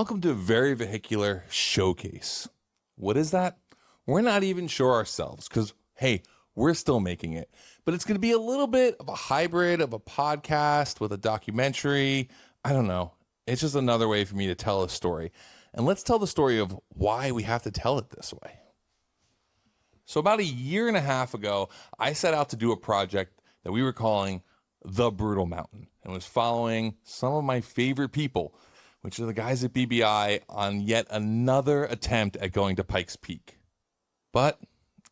Welcome to Very Vehicular Showcase. What is that? We're not even sure ourselves because, hey, we're still making it. But it's going to be a little bit of a hybrid of a podcast with a documentary. I don't know. It's just another way for me to tell a story. And let's tell the story of why we have to tell it this way. So about a year and a half ago, I set out to do a project that we were calling The Brutal Mountain and was following some of my favorite people, which are the guys at BBi, on yet another attempt at going to Pikes Peak. But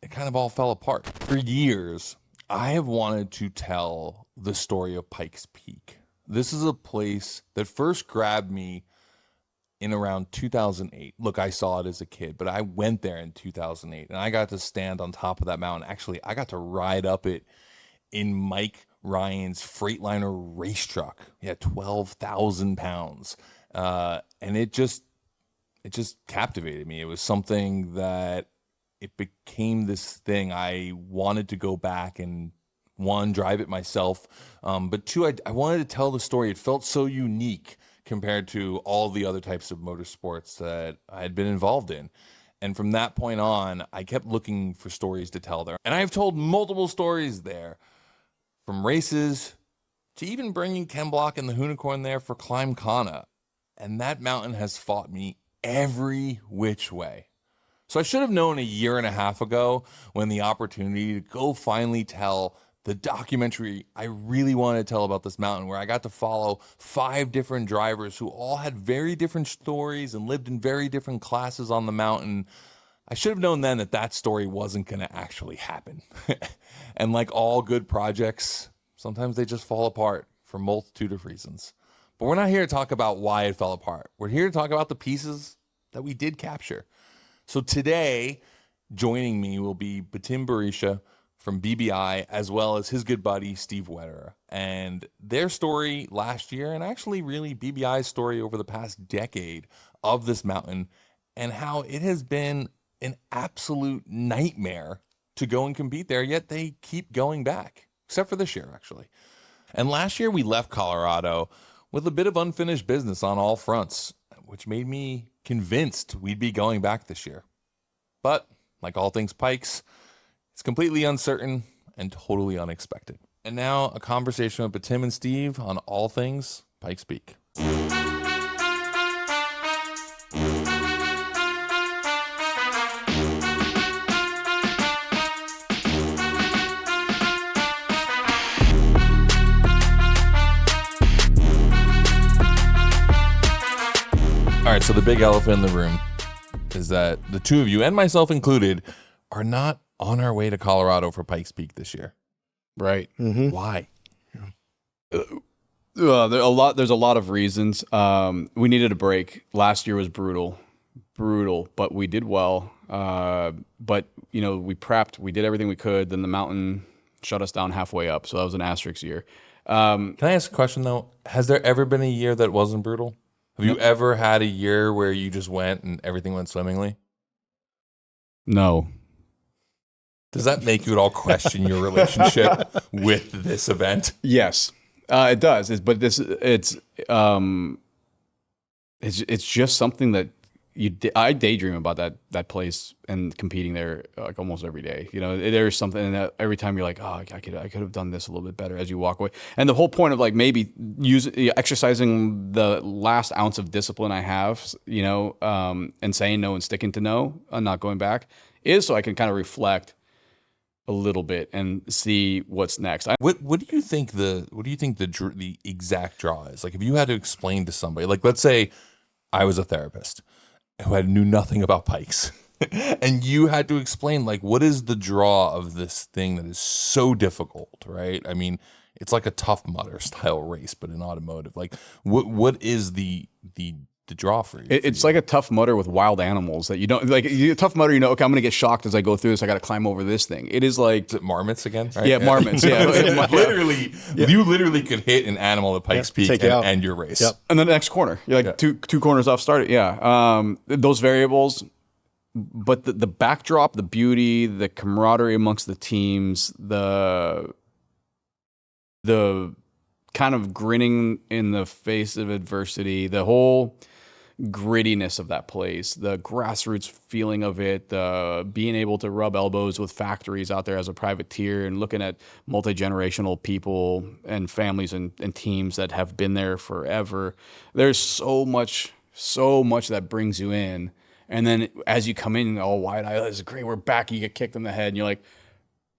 it kind of all fell apart. For years, I have wanted to tell the story of Pikes Peak. This is a place that first grabbed me in around 2008. Look, I saw it as a kid, but I went there in 2008, and I got to stand on top of that mountain. Actually, I got to ride up it in Mike Ryan's Freightliner race truck. Yeah, 12,000 pounds. And it just captivated me. It was something that it became this thing. I wanted to go back and, one, drive it myself. But two, I wanted to tell the story. It felt so unique compared to all the other types of motorsports that I had been involved in. And from that point on, I kept looking for stories to tell there. And I've told multiple stories there, from races to even bringing Ken Block and the Hoonigan there for Climb Kana. And that mountain has fought me every which way. So I should have known a year and a half ago, when the opportunity to go finally tell the documentary I really wanted to tell about this mountain, where I got to follow 5 different drivers who all had very different stories and lived in very different classes on the mountain. I should have known then that that story wasn't going to actually happen. And like all good projects, sometimes they just fall apart for a multitude of reasons. But we're not here to talk about why it fell apart. We're here to talk about the pieces that we did capture. So today, joining me will be Betim Berisha from BBi, as well as his good buddy, Steve Wetterau. And their story last year, and actually really BBi's story over the past decade of this mountain, and how it has been an absolute nightmare to go and compete there, yet they keep going back, except for this year, actually. And last year, we left Colorado with a bit of unfinished business on all fronts, which made me convinced we'd be going back this year. But, like all things Pikes, it's completely uncertain and totally unexpected. And now, a conversation with Betim and Steve on all things Pikes Peak. All right, so the big elephant in the room is that the two of you, and myself included, are not on our way to Colorado for Pikes Peak this year. Right. Mm-hmm. Why? There's a lot of reasons. We needed a break. Last year was brutal, but we did well. But we prepped. We did everything we could. Then the mountain shut us down halfway up. So that was an asterisk year. Can I ask a question though? Has there ever been a year that wasn't brutal? Have you ever had a year where you just went and everything went swimmingly? No. Does that make you at all question your relationship with this event? Yes, it does. It's just something that I daydream about that place and competing there like almost every day. There's something that every time you're like, oh, I could have done this a little bit better as you walk away. And the whole point of like maybe exercising the last ounce of discipline I have, and saying no and sticking to no and not going back is so I can kind of reflect a little bit and see what's next. What do you think the exact draw is? Like if you had to explain to somebody, like let's say I was a therapist who knew nothing about Pikes and you had to explain like what is the draw of this thing that is so difficult, right? I mean, it's like a Tough Mudder style race, but in automotive. Like what is the draw for you? It's like a Tough Mudder with wild animals that you don't like. Tough Mudder, okay, I'm gonna get shocked as I go through this. I got to climb over this thing. It is like is it marmots again? Right? Yeah, marmots. Yeah, literally, you literally could hit an animal at Pikes Peak and end your race. Yep. And then the next corner, you're like two corners off start. Yeah, those variables, but the backdrop, the beauty, the camaraderie amongst the teams, the kind of grinning in the face of adversity, the whole grittiness of that place, the grassroots feeling of it, the being able to rub elbows with factories out there as a privateer and looking at multi-generational people and families and teams that have been there forever. There's so much that brings you in. And then as you come in all wide-eyed, oh, this is great, we're back, you get kicked in the head, and you're like,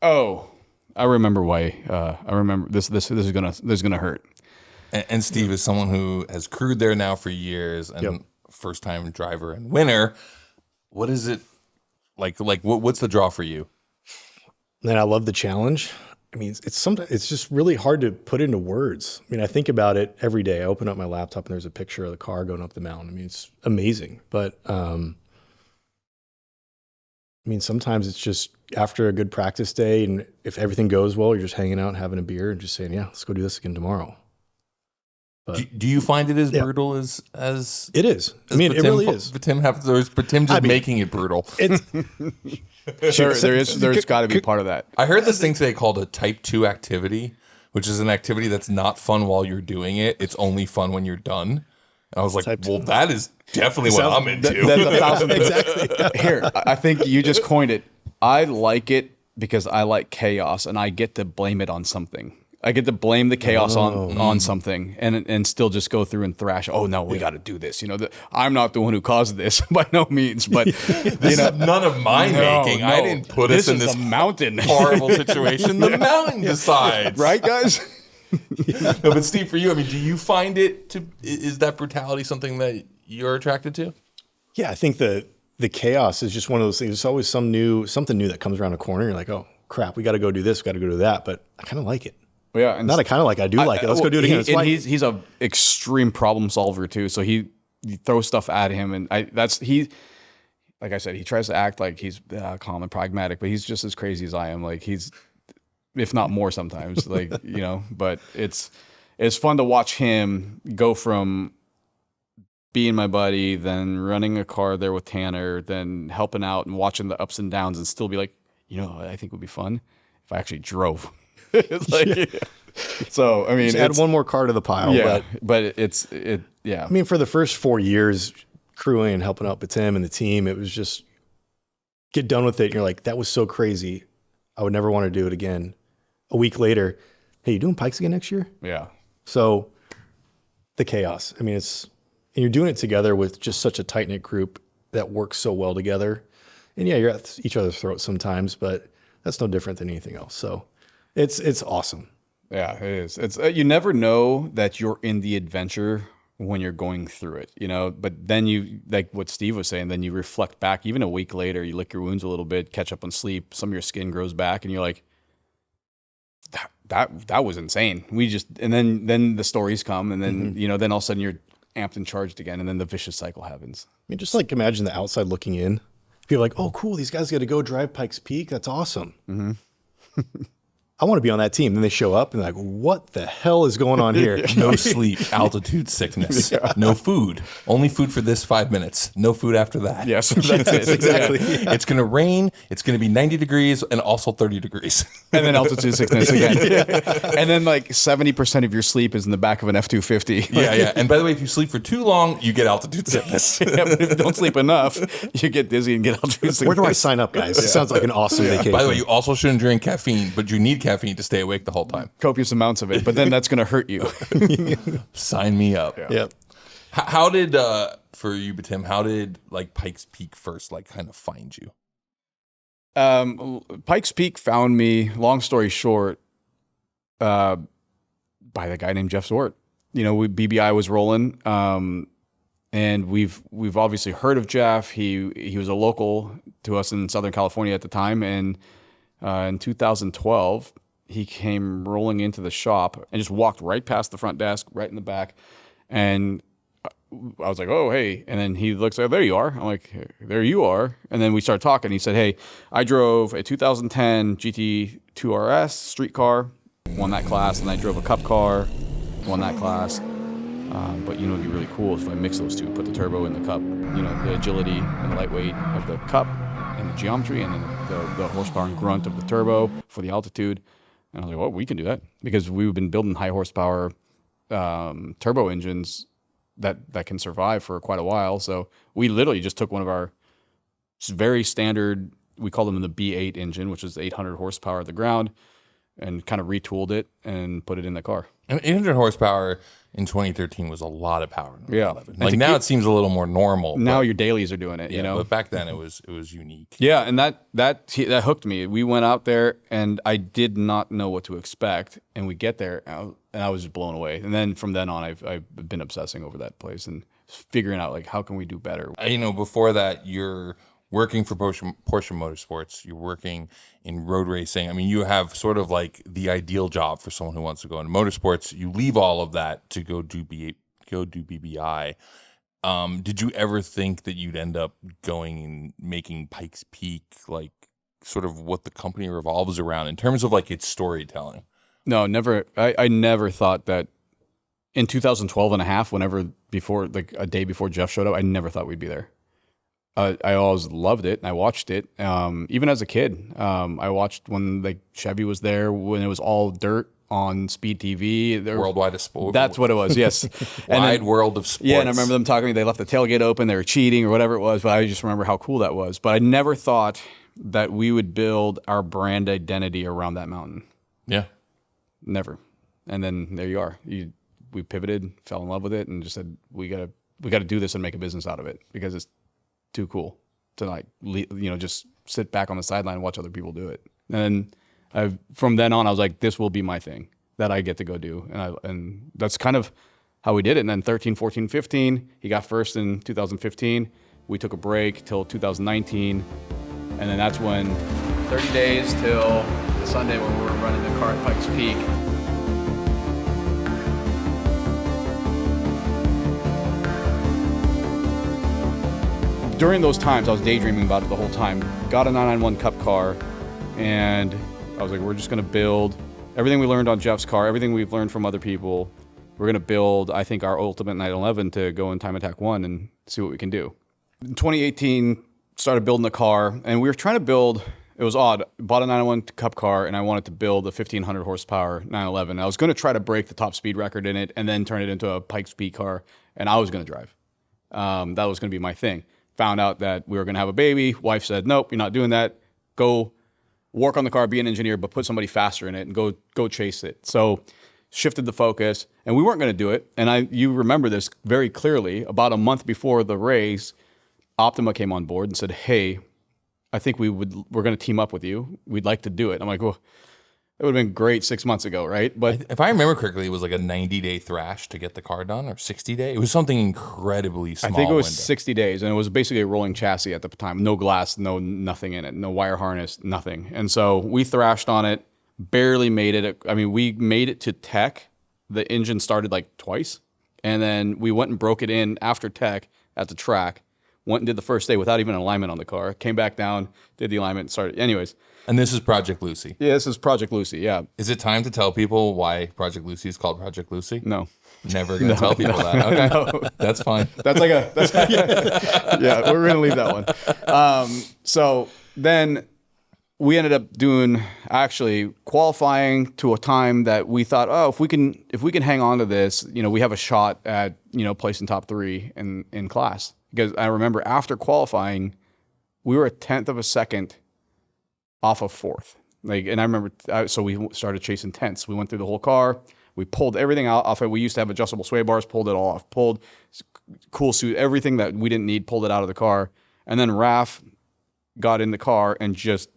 oh, I remember why. I remember this is gonna hurt. And Steve is someone who has crewed there now for years and first time driver and winner. What is it like? What's the draw for you? Man, I love the challenge. I mean, it's just really hard to put into words. I mean, I think about it every day. I open up my laptop and there's a picture of the car going up the mountain. I mean, it's amazing. But I mean, sometimes it's just after a good practice day, and if everything goes well, you're just hanging out and having a beer and just saying, yeah, let's go do this again tomorrow. But do you find it as brutal as it is? I mean, it really is. Betim just making it brutal. There's got to be part of that. I heard this thing today called a type 2 activity, which is an activity that's not fun while you're doing it. It's only fun when you're done. And I was like, well, that is definitely what I'm into. That's 1,000%. Exactly. Here, I think you just coined it. I like it because I like chaos, and I get to blame it on something. I get to blame the chaos on something and still just go through and thrash. Oh no, we got to do this. You know, I'm not the one who caused this by no means, but this is none of my making. No. I didn't put us in this mountain horrible situation. The mountain decides, right, guys? No, but Steve, for you, I mean, do you find is that brutality something that you're attracted to? Yeah, I think the chaos is just one of those things. There's always something new that comes around a corner. You're like, oh crap, we got to go do this, we got to go do that. But I kind of like it. Yeah, and I do like it. Let's go do it again. He's a extreme problem solver too. So you throw stuff at him, and like I said, he tries to act like he's calm and pragmatic, but he's just as crazy as I am. Like he's, if not more sometimes. Like but it's fun to watch him go from being my buddy, then running a car there with Tanner, then helping out and watching the ups and downs, and still be like, I think would be fun if I actually drove. It's like, so I mean, just add one more car to the pile. Yeah, but yeah. I mean, for the first 4 years, crewing and helping out Betim and the team, it was just get done with it. And you're like, that was so crazy. I would never want to do it again. A week later, hey, you doing Pikes again next year? Yeah. So the chaos. I mean, and you're doing it together with just such a tight knit group that works so well together. And yeah, you're at each other's throats sometimes, but that's no different than anything else. So it's awesome. Yeah, it is. It's you never know that you're in the adventure when you're going through it, but then you, like what Steve was saying, then you reflect back even a week later, you lick your wounds a little bit, catch up on sleep, some of your skin grows back, and you're like, that was insane. And then the stories come, and then, then all of a sudden you're amped and charged again, and then the vicious cycle happens. I mean, just like imagine the outside looking in. People are like, oh, cool, these guys got to go drive Pikes Peak. That's awesome. Mm-hmm. I want to be on that team. Then they show up and they're like, what the hell is going on here? No sleep, altitude sickness, no food, only food for this 5 minutes, no food after that. Yes, that's it. Exactly. Yeah. It's going to rain. It's going to be 90 degrees and also 30 degrees. And then altitude sickness again. And then like 70% of your sleep is in the back of an F-250. Yeah. And by the way, if you sleep for too long, you get altitude sickness. But if you don't sleep enough, you get dizzy and get altitude sickness. Where do I sign up, guys? It sounds like an awesome vacation. By the way, you also shouldn't drink caffeine, but you need caffeine to stay awake the whole time. Copious amounts of it, but then that's going to hurt you. Sign me up. Yeah. Yep. How did, for you, Betim, how did like Pikes Peak first kind of find you? Pikes Peak found me, long story short, by the guy named Jeff Zwart. BBi was rolling, and we've obviously heard of Jeff. He was a local to us in Southern California at the time, and in 2012, he came rolling into the shop and just walked right past the front desk, right in the back, and I was like, oh, hey. And then he looks like, there you are. I'm like, there you are. And then we started talking. He said, hey, I drove a 2010 GT2 RS street car, won that class, and I drove a cup car, won that class. But it'd be really cool if I mix those two, put the turbo in the cup, the agility and the lightweight of the cup and the geometry, and then the horsepower and grunt of the turbo for the altitude. And I was like, well, we can do that, because we've been building high horsepower turbo engines that can survive for quite a while. So we literally just took one of our very standard, we call them the B8 engine, which is 800 horsepower at the ground, and kind of retooled it and put it in the car. And 800 horsepower in 2013 was a lot of power. Yeah. Like now it seems a little more normal. Now your dailies are doing it, you know? But back then it was unique. Yeah, and that hooked me. We went out there, and I did not know what to expect. And we get there, and I was just blown away. And then from then on, I've been obsessing over that place and figuring out, like, how can we do better? You know, before that, you're working for Porsche Motorsports. You're working in road racing. I mean, you have sort of like the ideal job for someone who wants to go into motorsports. You leave all of that to go do BBi. Did you ever think that you'd end up going and making Pikes Peak, like sort of what the company revolves around in terms of like its storytelling? No, never. I never thought that in 2012 and a half, before, like a day before Jeff showed up, I never thought we'd be there. I always loved it, and I watched it. Even as a kid, I watched when like Chevy was there, when it was all dirt on Speed TV. Worldwide Sport. That's what it was, yes. Wide world of sports. Yeah, and I remember them talking to me. They left the tailgate open. They were cheating or whatever it was, but I just remember how cool that was. But I never thought that we would build our brand identity around that mountain. Yeah. Never. And then there you are. We pivoted, fell in love with it, and just said, we gotta do this and make a business out of it, because it's too cool to like, just sit back on the sideline and watch other people do it. And from then on, I was like, this will be my thing that I get to go do. And that's kind of how we did it. And then 13, 14, 15, he got first in 2015. We took a break till 2019. And then that's when 30 days till the Sunday when we were running the car at Pikes Peak. During those times, I was daydreaming about it the whole time. Got a 991 Cup car, and I was like, we're just going to build everything we learned on Jeff's car, everything we've learned from other people. We're going to build, I think, our ultimate 911 to go in Time Attack 1 and see what we can do. In 2018, started building the car, and we were trying to build, it was odd, bought a 991 Cup car, and I wanted to build a 1,500 horsepower 911. I was going to try to break the top speed record in it and then turn it into a Pikes Peak car, and I was going to drive. That was going to be my thing. Found out that we were going to have a baby. Wife said, nope, you're not doing that. Go work on the car, be an engineer, but put somebody faster in it and go chase it. So shifted the focus, and we weren't going to do it. And you remember this very clearly. About a month before the race, Optima came on board and said, hey, I think we're going to team up with you. We'd like to do it. I'm like, well, it would have been great 6 months ago, right? But if I remember correctly, it was like a 90-day thrash to get the car done, or 60-day. It was something incredibly small. I think it was window. 60 days, and it was basically a rolling chassis at the time. No glass, nothing in it, no wire harness, nothing. And so we thrashed on it, barely made it. I mean, we made it to tech. The engine started like twice, and then we went and broke it in after tech at the track. Went and did the first day without even an alignment on the car. Came back down, did the alignment, started. Anyways. And this is Project Lucy. Yeah, this is Project Lucy, yeah. Is it time to tell people why Project Lucy is called Project Lucy? No. Never going to tell people that. Okay. No. That's fine. Yeah, we're going to leave that one. So then we ended up qualifying to a time that we thought, if we can hang on to this, we have a shot at, placing top 3 in class. Because I remember after qualifying, we were a 10th of a second off of 4th. And I remember, so we started chasing 10ths. We went through the whole car. We pulled everything out off it. We used to have adjustable sway bars, pulled it all off, pulled cool suit, everything that we didn't need, pulled it out of the car. And then Raf got in the car and just...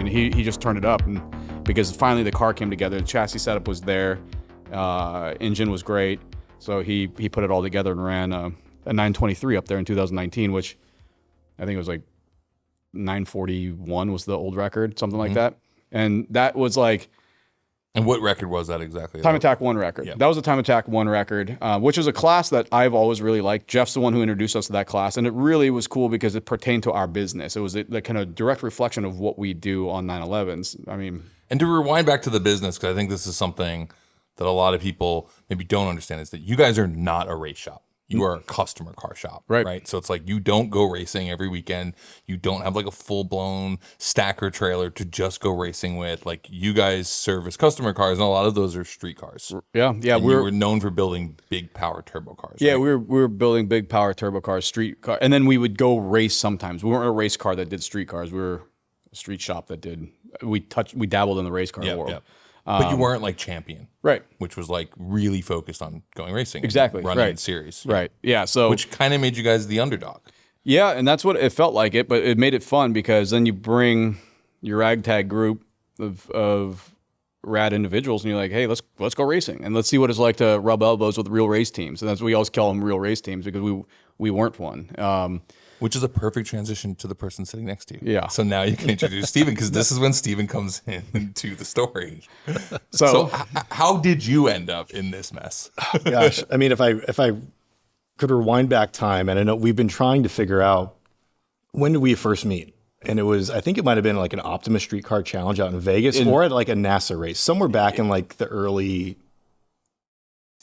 He just turned it up, and because finally the car came together, the chassis setup was there, engine was great, so he put it all together and ran a 923 up there in 2019, which I think it was like 941 was the old record, something like that, and that was like And what record was that exactly? Time Attack 1 record. Yeah. That was a Time Attack 1 record, which is a class that I've always really liked. Jeff's the one who introduced us to that class, and it really was cool because it pertained to our business. It was the kind of direct reflection of what we do on 911s. I mean, and to rewind back to the business, because I think this is something that a lot of people maybe don't understand, is that you guys are not a race shop. You are a customer car shop, right? So it's like you don't go racing every weekend. You don't have like a full-blown stacker trailer to just go racing with. Like you guys service customer cars, and a lot of those are street cars. Yeah. And we're known for building big power turbo cars. Yeah, right? we were building big power turbo cars, street car, and then we would go race sometimes. We weren't a race car that did street cars. We were a street shop that did. We dabbled in the race car world. Yep. But you weren't like Champion, Right. which was like really focused on going racing, Exactly, running right. in series, Right. Yeah. So which kind of made you guys the underdog. yeah, and that's what it felt like it, but it made it fun because then you bring your ragtag group of rad individuals and you're like, hey, let's go racing and let's see what it's like to rub elbows with real race teams. And that's what we always call them, real race teams, because we weren't one. Which is a perfect transition to the person sitting next to you. Yeah. So now you can introduce Steven, because this is when Steven comes into the story. So How did you end up in this mess? Gosh, I mean, if I could rewind back time, and I know we've been trying to figure out when did we first meet, and I think it might have been like an Optimus Streetcar Challenge out in Vegas, or at like a NASA race somewhere back in like the early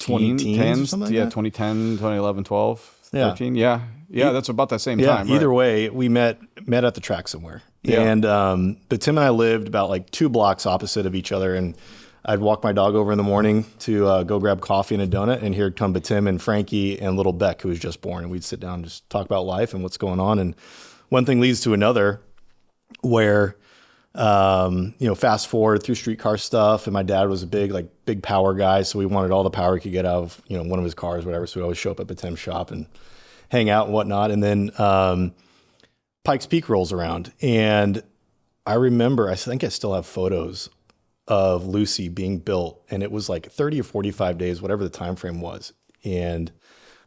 2010s or something like that? 2010, 2011, 12, 13. Yeah. Yeah, that's about that same Yeah, time. either right? way, we met at the track somewhere. Yeah. And but Tim and I lived about like 2 blocks opposite of each other, and I'd walk my dog over in the morning to go grab coffee and a donut, and here'd come Betim and Frankie and little Beck, who was just born, and we'd sit down and just talk about life and what's going on. And one thing leads to another, where fast forward through streetcar stuff, and my dad was a big power guy, so we wanted all the power he could get out of one of his cars, whatever. So we always show up at Betim's shop and hang out and whatnot. And then Pikes Peak rolls around, and I remember, I think I still have photos of Lucy being built, and it was like 30 or 45 days, whatever the time frame was. And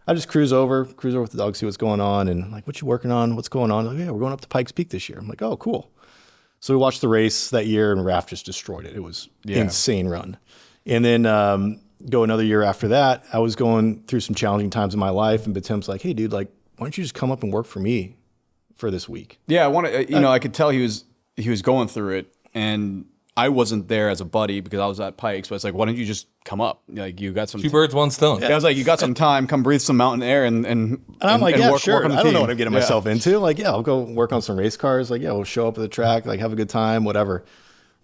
I just cruise over with the dog, see what's going on, and I'm like, what you working on? What's going on? Like, yeah, we're going up to Pikes Peak this year. I'm like, oh, cool. So we watched the race that year, and Raph just destroyed it. It was insane run. And then go another year after that, I was going through some challenging times in my life, and Betim's like, hey, dude, like, why don't you just come up and work for me for this week? Yeah, I want to. I could tell he was going through it, and I wasn't there as a buddy because I was at Pikes. But it's like, why don't you just come up? Like, you got some 2 birds, 1 stone. Yeah, I was like, you got some time, come breathe some mountain air, and I'm like, yeah, work, sure. Work on the I don't know team. what I'm getting myself into. Like, yeah, I'll go work on some race cars. Like, yeah, we'll show up at the track, like, have a good time, whatever.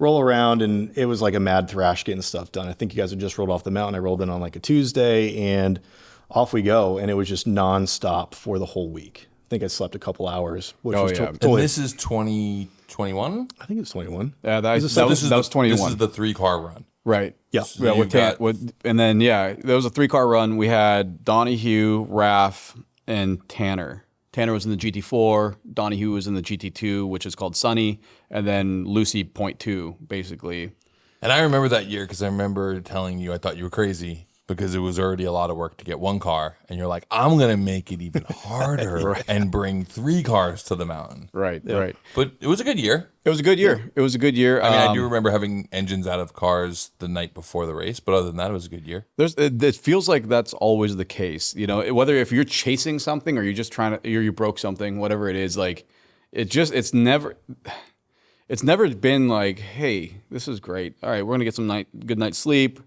Roll around, and it was like a mad thrash getting stuff done. I think you guys had just rolled off the mountain. I rolled in on like a Tuesday, and off we go. And it was just nonstop for the whole week. I think I slept a couple hours, which was And totally. this is 2021? I think it was 21. Yeah, that was 21. This is the 3-car run. Right. Yeah. So Yeah, you and then there was a 3-car run. We had Donahue, Raph, and Tanner. Tanner was in the GT4. Donahue was in the GT2, which is called Sunny, and then Lucy .2, basically. And I remember that year because I remember telling you I thought you were crazy because it was already a lot of work to get 1 car. And you're like, I'm going to make it even harder and bring 3 cars to the mountain. Right. But it was a good year. It was a good year. It was a good year. I mean, I do remember having engines out of cars the night before the race, but other than that, it was a good year. It feels like that's always the case. Whether if you're chasing something or you're just trying to, you broke something, whatever it is, like it's never been like, hey, this is great. All right, we're gonna get some good night's sleep.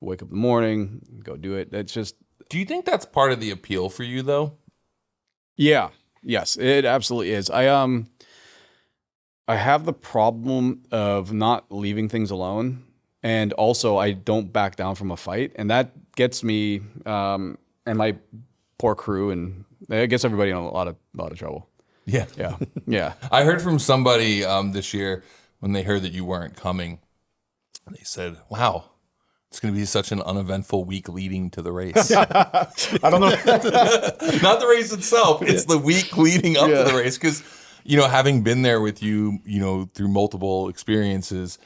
Wake up in the morning, go do it. It's just. Do you think that's part of the appeal for you, though? Yeah. Yes, it absolutely is. I have the problem of not leaving things alone, and also I don't back down from a fight, and that gets me and my poor crew, and it gets everybody in a lot of trouble. Yeah. Yeah. I heard from somebody this year when they heard that you weren't coming. They said, wow, it's going to be such an uneventful week leading to the race. I don't know. Not the race itself. It's the week leading up to the race. Because, having been there with you, through multiple experiences,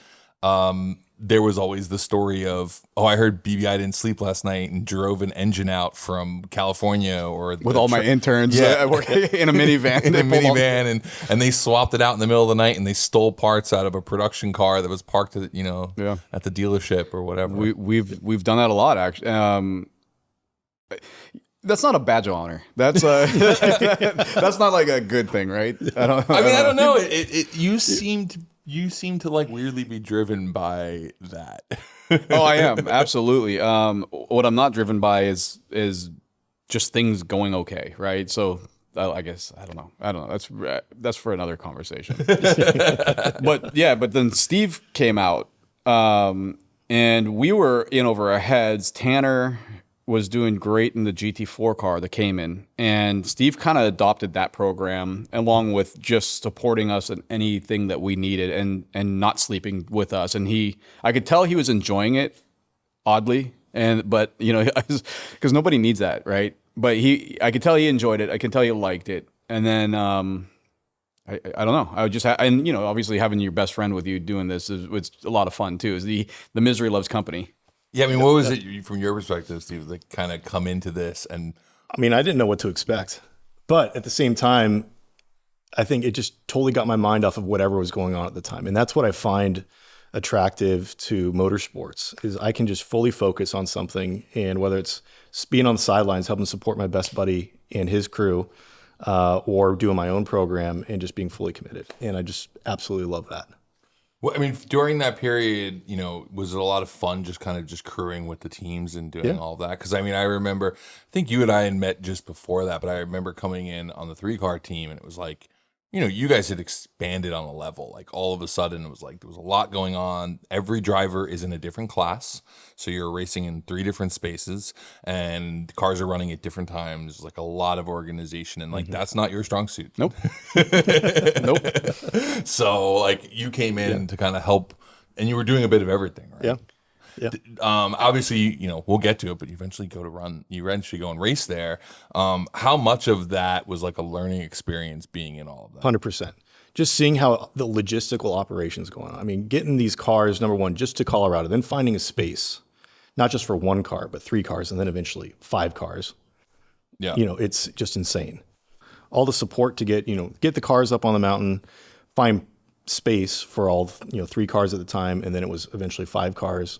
there was always the story of, oh, I heard BBi didn't sleep last night and drove an engine out from California or with all my interns working in a minivan. in a minivan, and they swapped it out in the middle of the night and they stole parts out of a production car that was parked at, at the dealership or whatever. We've done that a lot, actually. That's not a badge of honor. That's that's not like a good thing, right? I don't know. You seem to like weirdly be driven by that. Oh, I am, absolutely. What I'm not driven by is just things going okay, right? So I guess I don't know. That's for another conversation. But then Steve came out, and we were in over our heads. Tanner was doing great in the GT4 car, the Cayman, and Steve kind of adopted that program along with just supporting us in anything that we needed and not sleeping with us. And I could tell he was enjoying it, oddly, but because nobody needs that, right? But I could tell he enjoyed it. I could tell he liked it. And then I don't know. I would just obviously having your best friend with you doing this was a lot of fun too. Is the misery loves company. Yeah, I mean, what was it from your perspective, Steve, like kind of come into this? And I mean, I didn't know what to expect, but at the same time, I think it just totally got my mind off of whatever was going on at the time. And that's what I find attractive to motorsports is I can just fully focus on something, and whether it's being on the sidelines, helping support my best buddy and his crew, or doing my own program and just being fully committed. And I just absolutely love that. Well, I mean, during that period, was it a lot of fun just kind of just crewing with the teams and doing all of that? Because, I mean, I remember, I think you and I had met just before that, but I remember coming in on the 3-car team, and it was like, you guys had expanded on a level. Like, all of a sudden, it was like there was a lot going on. Every driver is in a different class. So you're racing in 3 different spaces, and cars are running at different times. Like, a lot of organization. And, like, that's not your strong suit. Nope. Nope. So, like, you came in to kind of help, and you were doing a bit of everything, right? Yeah. Yeah. Obviously, we'll get to it, but you eventually go and race there. How much of that was like a learning experience being in all of that? 100%. Just seeing how the logistical operations going on. I mean, getting these cars, number one, just to Colorado, then finding a space, not just for 1 car, but 3 cars, and then eventually 5 cars. Yeah. It's just insane. All the support to get the cars up on the mountain, find space for all, 3 cars at the time, and then it was eventually 5 cars.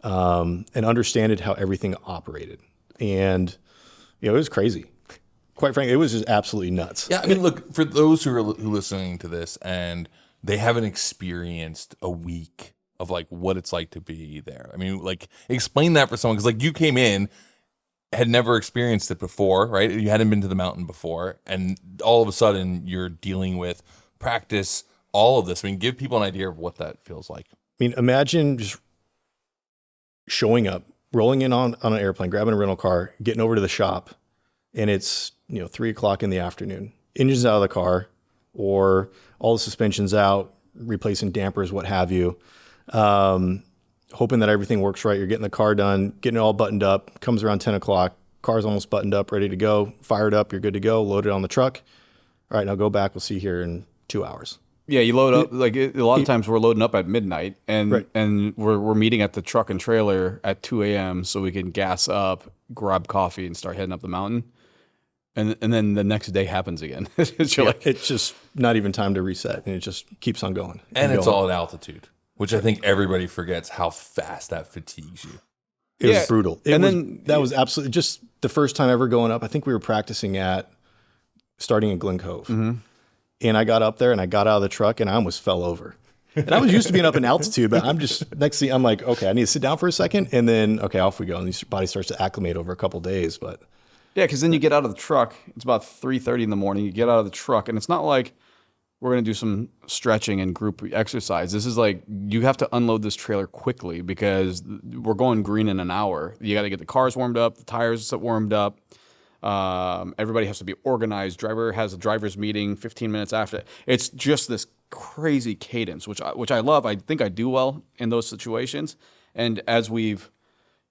And understood how everything operated. And, it was crazy. Quite frankly, it was just absolutely nuts. Yeah, I mean, look, for those who are listening to this and they haven't experienced a week of, like, what it's like to be there. I mean, like, explain that for someone. Because, like, you came in, had never experienced it before, right? You hadn't been to the mountain before. And all of a sudden, you're dealing with practice, all of this. I mean, give people an idea of what that feels like. I mean, imagine just showing up, rolling in on an airplane, grabbing a rental car, getting over to the shop, and it's 3:00 in the afternoon. Engine's out of the car, or all the suspension's out, replacing dampers, what have you. Hoping that everything works right. You're getting the car done, getting it all buttoned up. Comes around 10 o'clock, car's almost buttoned up, ready to go, fired up. You're good to go. Load it on the truck. All right, now go back. We'll see you here in 2 hours. Yeah, you load up, like a lot of times we're loading up at midnight, and we're meeting at the truck and trailer at 2 a.m. so we can gas up, grab coffee, and start heading up the mountain. And then the next day happens again. It's just not even time to reset, and it just keeps on going. And it's all at altitude, which I think everybody forgets how fast that fatigues you. It was brutal. That was absolutely just the first time ever going up. I think we were practicing starting in Glen Cove. Mm-hmm. And I got up there and I got out of the truck and I almost fell over. And I was used to being up in altitude, but next thing I'm like, okay, I need to sit down for a second, and then, okay, off we go. And your body starts to acclimate over a couple of days. But yeah, because then you get out of the truck. It's about 3:30 in the morning. You get out of the truck, and it's not like we're going to do some stretching and group exercise. This is like you have to unload this trailer quickly because we're going green in an hour. You got to get the cars warmed up, the tires warmed up. Everybody has to be organized. Driver has a driver's meeting 15 minutes after. It's just this crazy cadence, which I love. I think I do well in those situations. And as we've,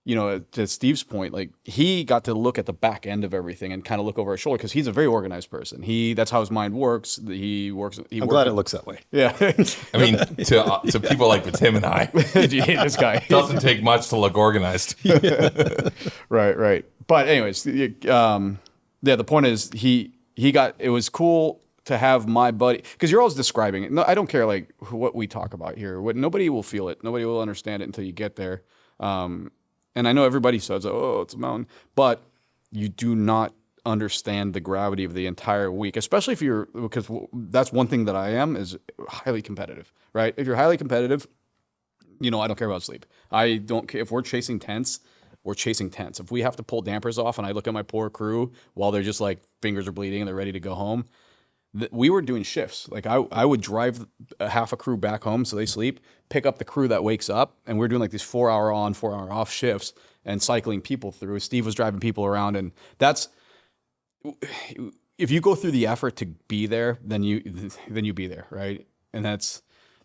to Steve's point, like he got to look at the back end of everything and kind of look over his shoulder because he's a very organized person. That's how his mind works. I'm glad it looks that way. Yeah. I mean, to people like Betim and I, this guy doesn't take much to look organized. Right. But anyways, the point is it was cool to have my buddy, because you're always describing it. No, I don't care like what we talk about here. Nobody will feel it. Nobody will understand it until you get there. And I know everybody says, oh, it's a mountain, but you do not understand the gravity of the entire week, especially because that's one thing that I am is highly competitive, right? If you're highly competitive, I don't care about sleep. I don't care if we're chasing tents. We're chasing tents. If we have to pull dampers off and I look at my poor crew while they're just like fingers are bleeding and they're ready to go home, we were doing shifts. Like I would drive half a crew back home so they sleep, pick up the crew that wakes up, and we're doing like these 4-hour on, 4-hour off shifts and cycling people through. Steve was driving people around, and that's if you go through the effort to be there, then you be there, right? And that's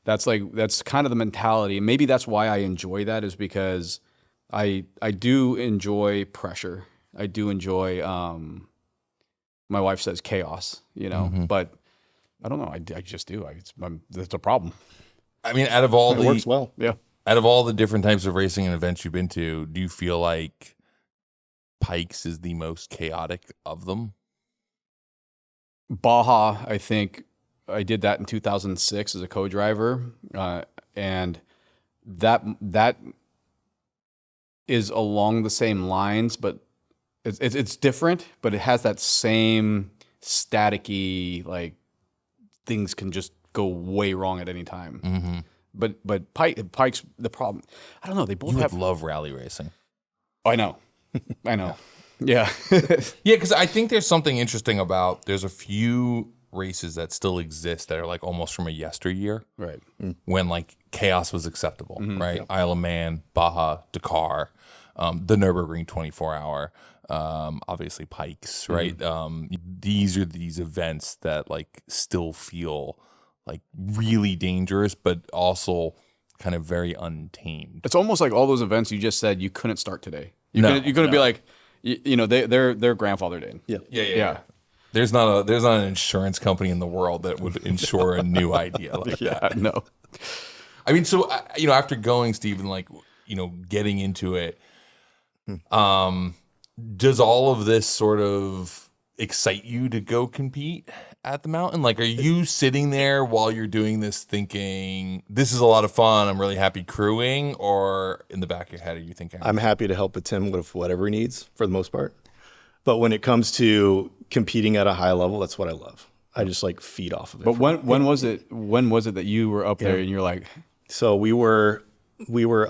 kind of the mentality. And maybe that's why I enjoy that, is because I do enjoy pressure. I do enjoy my wife says chaos, but I don't know. I just do. It's a problem. I mean, out of all It works well. Yeah. Out of all the different types of racing and events you've been to, do you feel like Pikes is the most chaotic of them? Baja, I think I did that in 2006 as a co-driver, and that is along the same lines, but it's different, but it has that same staticky, like things can just go way wrong at any time. Mm-hmm. But Pikes, the problem, I don't know. They both would love rally racing. I know. Yeah. Yeah, because I think there's something interesting about there's a few races that still exist that are like almost from a yesteryear, right? When like chaos was acceptable, right? Yep. Isle of Man, Baja, Dakar, the Nürburgring 24-hour, obviously Pikes, right? These are these events that like still feel like really dangerous, but also kind of very untamed. It's almost like all those events you just said you couldn't start today. You couldn't be like, their grandfather did. Yeah. There's not an insurance company in the world that would insure a new idea like that. No. I mean, so after going, Steve, and like getting into it, does all of this sort of excite you to go compete at the mountain? Like, are you sitting there while you're doing this thinking, this is a lot of fun, I'm really happy crewing, or in the back of your head are you thinking, I'm happy to help Tim with whatever he needs for the most part. But when it comes to competing at a high level, that's what I love. I just like feed off of it. But when was it that you were up there and you're like, so we were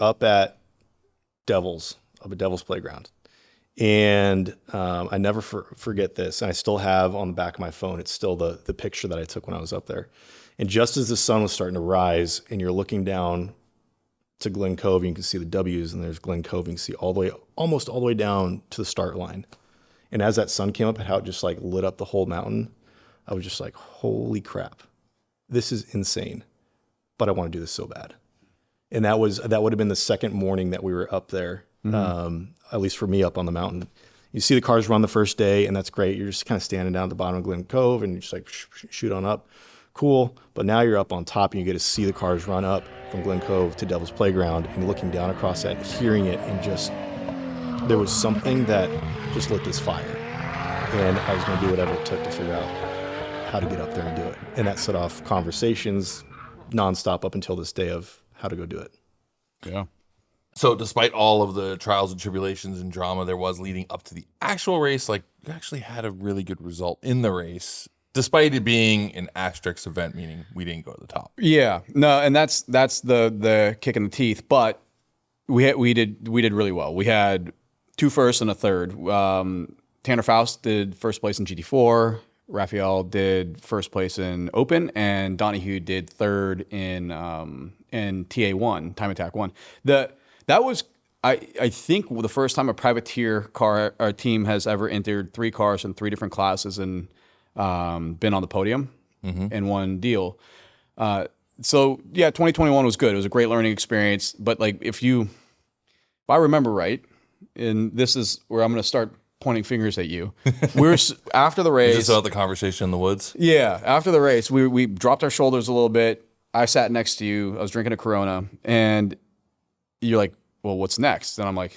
up at Devil's Playground. And I never forget this. And I still have on the back of my phone, it's still the picture that I took when I was up there. And just as the sun was starting to rise and you're looking down to Glen Cove, you can see the W's, and there's Glen Cove, you can see almost all the way down to the start line. And as that sun came up and how it just like lit up the whole mountain, I was just like, holy crap, this is insane. But I want to do this so bad. And that would have been the second morning that we were up there. At least for me up on the mountain. You see the cars run the first day, and that's great. You're just kind of standing down at the bottom of Glen Cove and you're just like shoot on up. Cool. But now you're up on top and you get to see the cars run up from Glen Cove to Devil's Playground and looking down across that and hearing it, and just there was something that just lit this fire. And I was going to do whatever it took to figure out how to get up there and do it. And that set off conversations nonstop up until this day of how to go do it. yeah. So despite all of the trials and tribulations and drama there was leading up to the actual race, like you actually had a really good result in the race, despite it being an asterisk event, meaning we didn't go to the top. Yeah, no, and that's the kick in the teeth. But we did really well. We had 2 firsts and a third. Tanner Faust did first place in GT4. Raphael did first place in Open, and Donahue did third in TA1, Time Attack 1. That was, I think, the first time a privateer car or team has ever entered 3 cars in 3 different classes and been on the podium in one deal. So yeah, 2021 was good. It was a great learning experience. But like, if I remember right, and this is where I'm going to start pointing fingers at you. After the race. Is this about the conversation in the woods? Yeah, after the race, we dropped our shoulders a little bit. I sat next to you. I was drinking a Corona, and you're like, "Well, what's next?" And I'm like,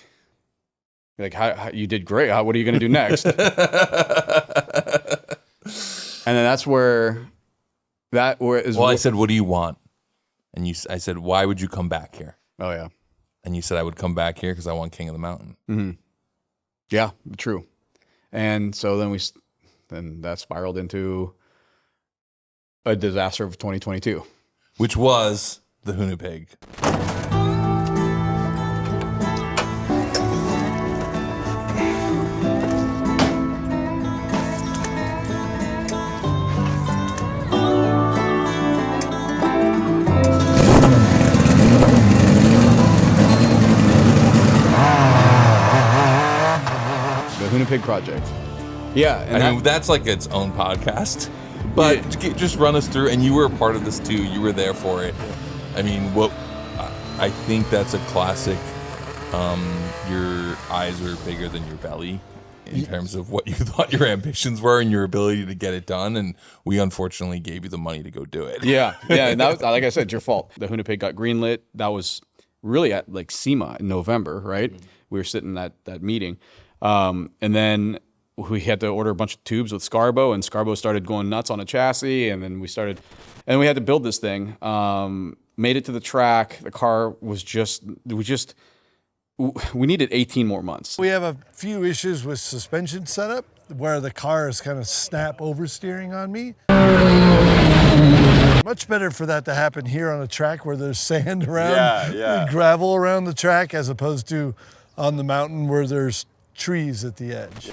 how you did great. What are you going to do next?" And then that's where Well, I said, "What do you want?" And I said, "Why would you come back here?" Oh yeah. And you said, "I would come back here because I want King of the Mountain." Mm-hmm. Yeah, true. And so then that spiraled into a disaster of 2022, which was the Hoonipig. Hoonipig project. Yeah. And I mean, that's like its own podcast. But just run us through, and you were a part of this too. You were there for it. I mean, I think that's a classic. Your eyes are bigger than your belly in terms of what you thought your ambitions were and your ability to get it done. And we unfortunately gave you the money to go do it. Yeah. And that was, like I said, your fault. The Hoonipig got greenlit. That was really at like SEMA in November, right? Mm-hmm. We were sitting at that meeting. And then we had to order a bunch of tubes with Scarbo, and Scarbo started going nuts on a chassis. And then we had to build this thing. Made it to the track. The car was we needed 18 more months. We have a few issues with suspension setup where the car is kind of snap oversteering on me. Much better for that to happen here on a track where there's sand around, and gravel around the track, as opposed to on the mountain where there's trees at the edge.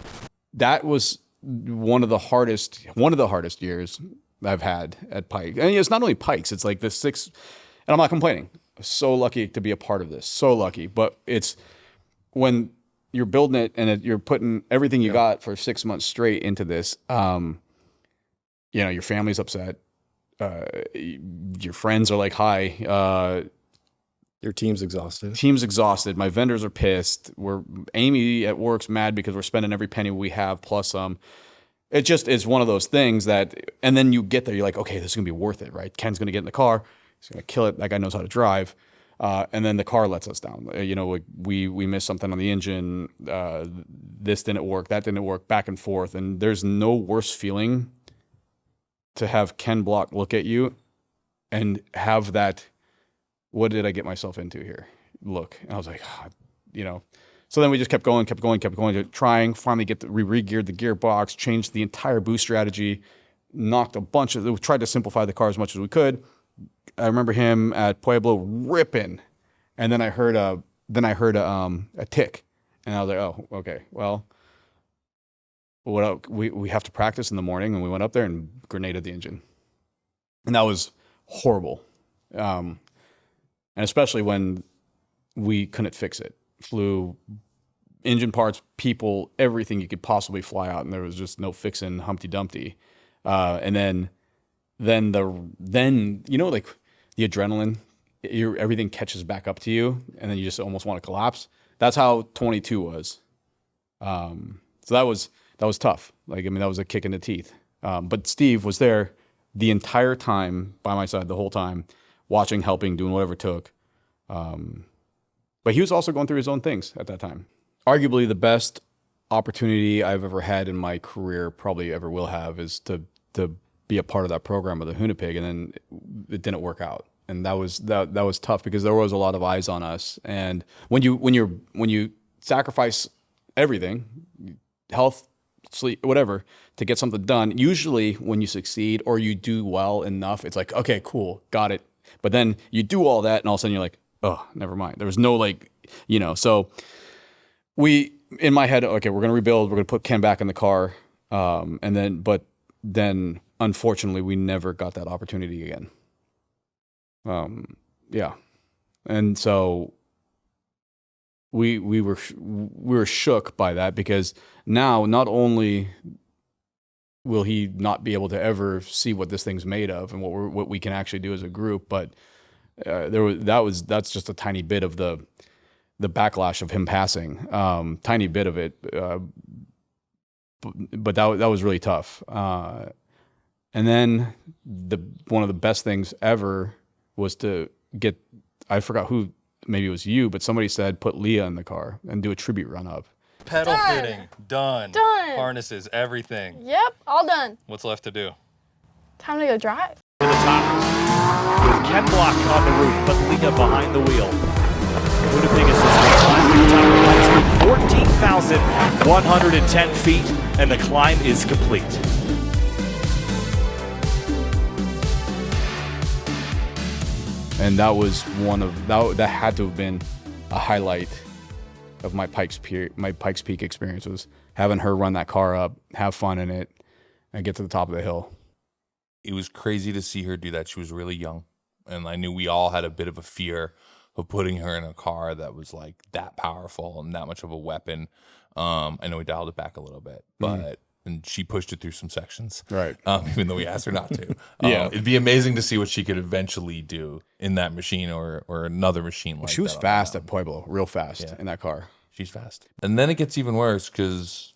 That was one of the hardest years I've had at Pike. And it's not only Pikes, it's like the 6, and I'm not complaining. So lucky to be a part of this. So lucky. But it's when you're building it and you're putting everything you got for 6 months straight into this, your family's upset. Your friends are like, hi. Your team's exhausted. Team's exhausted. My vendors are pissed. Amy at work's mad because we're spending every penny we have plus some. It just is one of those things and then you get there, you're like, okay, this is going to be worth it, right? Ken's going to get in the car. He's going to kill it. That guy knows how to drive. And then the car lets us down. We missed something on the engine. This didn't work. That didn't work. Back and forth. And there's no worse feeling to have Ken Block look at you and have that, what did I get myself into here? Look. And I was like, So then we just kept going, trying, finally we re-geared the gearbox, changed the entire boost strategy, we tried to simplify the car as much as we could. I remember him at Pueblo ripping, and then I heard a tick, and I was like, oh, okay, well, we have to practice in the morning, and we went up there and grenaded the engine, and that was horrible, and especially when we couldn't fix it. Flew engine parts, people, everything you could possibly fly out, and there was just no fixing Humpty Dumpty, and then like the adrenaline, everything catches back up to you, and then you just almost want to collapse. That's how 22 was. So that was tough. Like, I mean, that was a kick in the teeth. But Steve was there the entire time by my side, the whole time, watching, helping, doing whatever it took. But he was also going through his own things at that time. Arguably the best opportunity I've ever had in my career, probably ever will have, is to be a part of that program with the Hoonipig, and then it didn't work out, and that was tough because there was a lot of eyes on us. And when you sacrifice everything, health, sleep, whatever, to get something done, usually when you succeed or you do well enough, it's like, okay, cool, got it. But then you do all that, and all of a sudden you're like, oh, never mind. There was no so in my head, okay, we're going to rebuild, we're going to put Ken back in the car, but then unfortunately we never got that opportunity again. And so we were shook by that, because now not only will he not be able to ever see what this thing's made of and what we can actually do as a group, but that's just a tiny bit of the the backlash of him passing, tiny bit of it, but that was really tough. And then one of the best things ever was to get, I forgot who, maybe it was you, but somebody said put Leah in the car and do a tribute run up. Pedal fitting, done. Done. Harnesses, everything. Yep, all done. What's left to do? Time to go drive. To the top with Ken Block on the roof, but Leah behind the wheel. Hoonipig is climbing to the top of the light speed, 14,110 feet, and the climb is complete. And that was that had to have been a highlight of my Pikes Peak experience, was having her run that car up, have fun in it, and get to the top of the hill. It was crazy to see her do that. She was really young, and I knew we all had a bit of a fear of putting her in a car that was like that powerful and that much of a weapon. I know we dialed it back a little bit, but and she pushed it through some sections, right? Even though we asked her not to. Yeah, it'd be amazing to see what she could eventually do in that machine or another machine like that. She was fast at Pueblo, real fast in that car. She's fast. And then it gets even worse because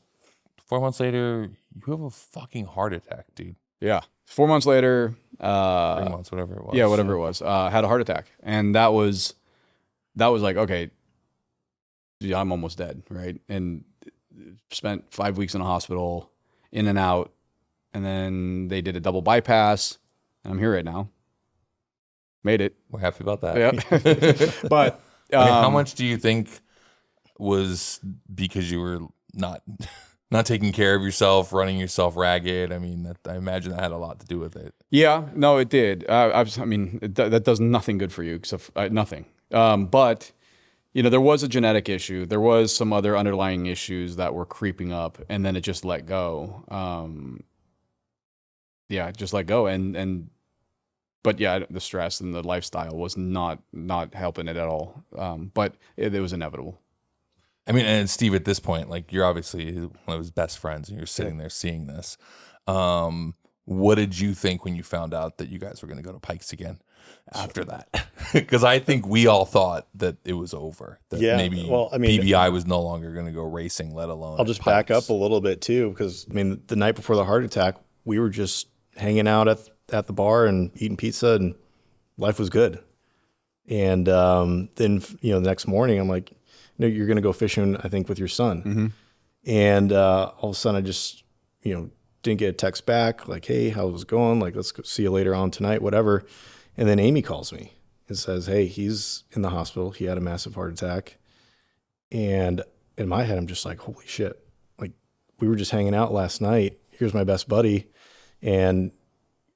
4 months later, you have a fucking heart attack, dude. Yeah. 4 months later, 3 months, whatever it was. Yeah, whatever it was. Had a heart attack. And that was like, okay, yeah, I'm almost dead, right? And spent 5 weeks in a hospital, in and out. And then they did a double bypass. And I'm here right now. Made it. We're happy about that. Yeah. But I mean, how much do you think was because you were not taking care of yourself, running yourself ragged? I mean, I imagine that had a lot to do with it. Yeah, no, it did. That does nothing good for you, except nothing. But there was a genetic issue. There was some other underlying issues that were creeping up, and then it just let go. Just let go, but yeah, the stress and the lifestyle was not helping it at all. But it was inevitable. I mean, and Steve, at this point, like, you're obviously one of his best friends, and you're sitting there seeing this. What did you think when you found out that you guys were going to go to Pikes again after that? Because I think we all thought that it was over. That maybe BBi was no longer going to go racing, let alone. I'll just back up a little bit too, because the night before the heart attack, we were just hanging out at the bar and eating pizza, and life was good. And then the next morning, I'm like, you're going to go fishing, I think, with your son. Mm-hmm. And all of a sudden, I just, didn't get a text back, like, hey, how's it going? Like, let's go see you later on tonight, whatever. And then Amy calls me and says, hey, he's in the hospital. He had a massive heart attack. And in my head, I'm just like, holy shit. Like, we were just hanging out last night. Here's my best buddy. And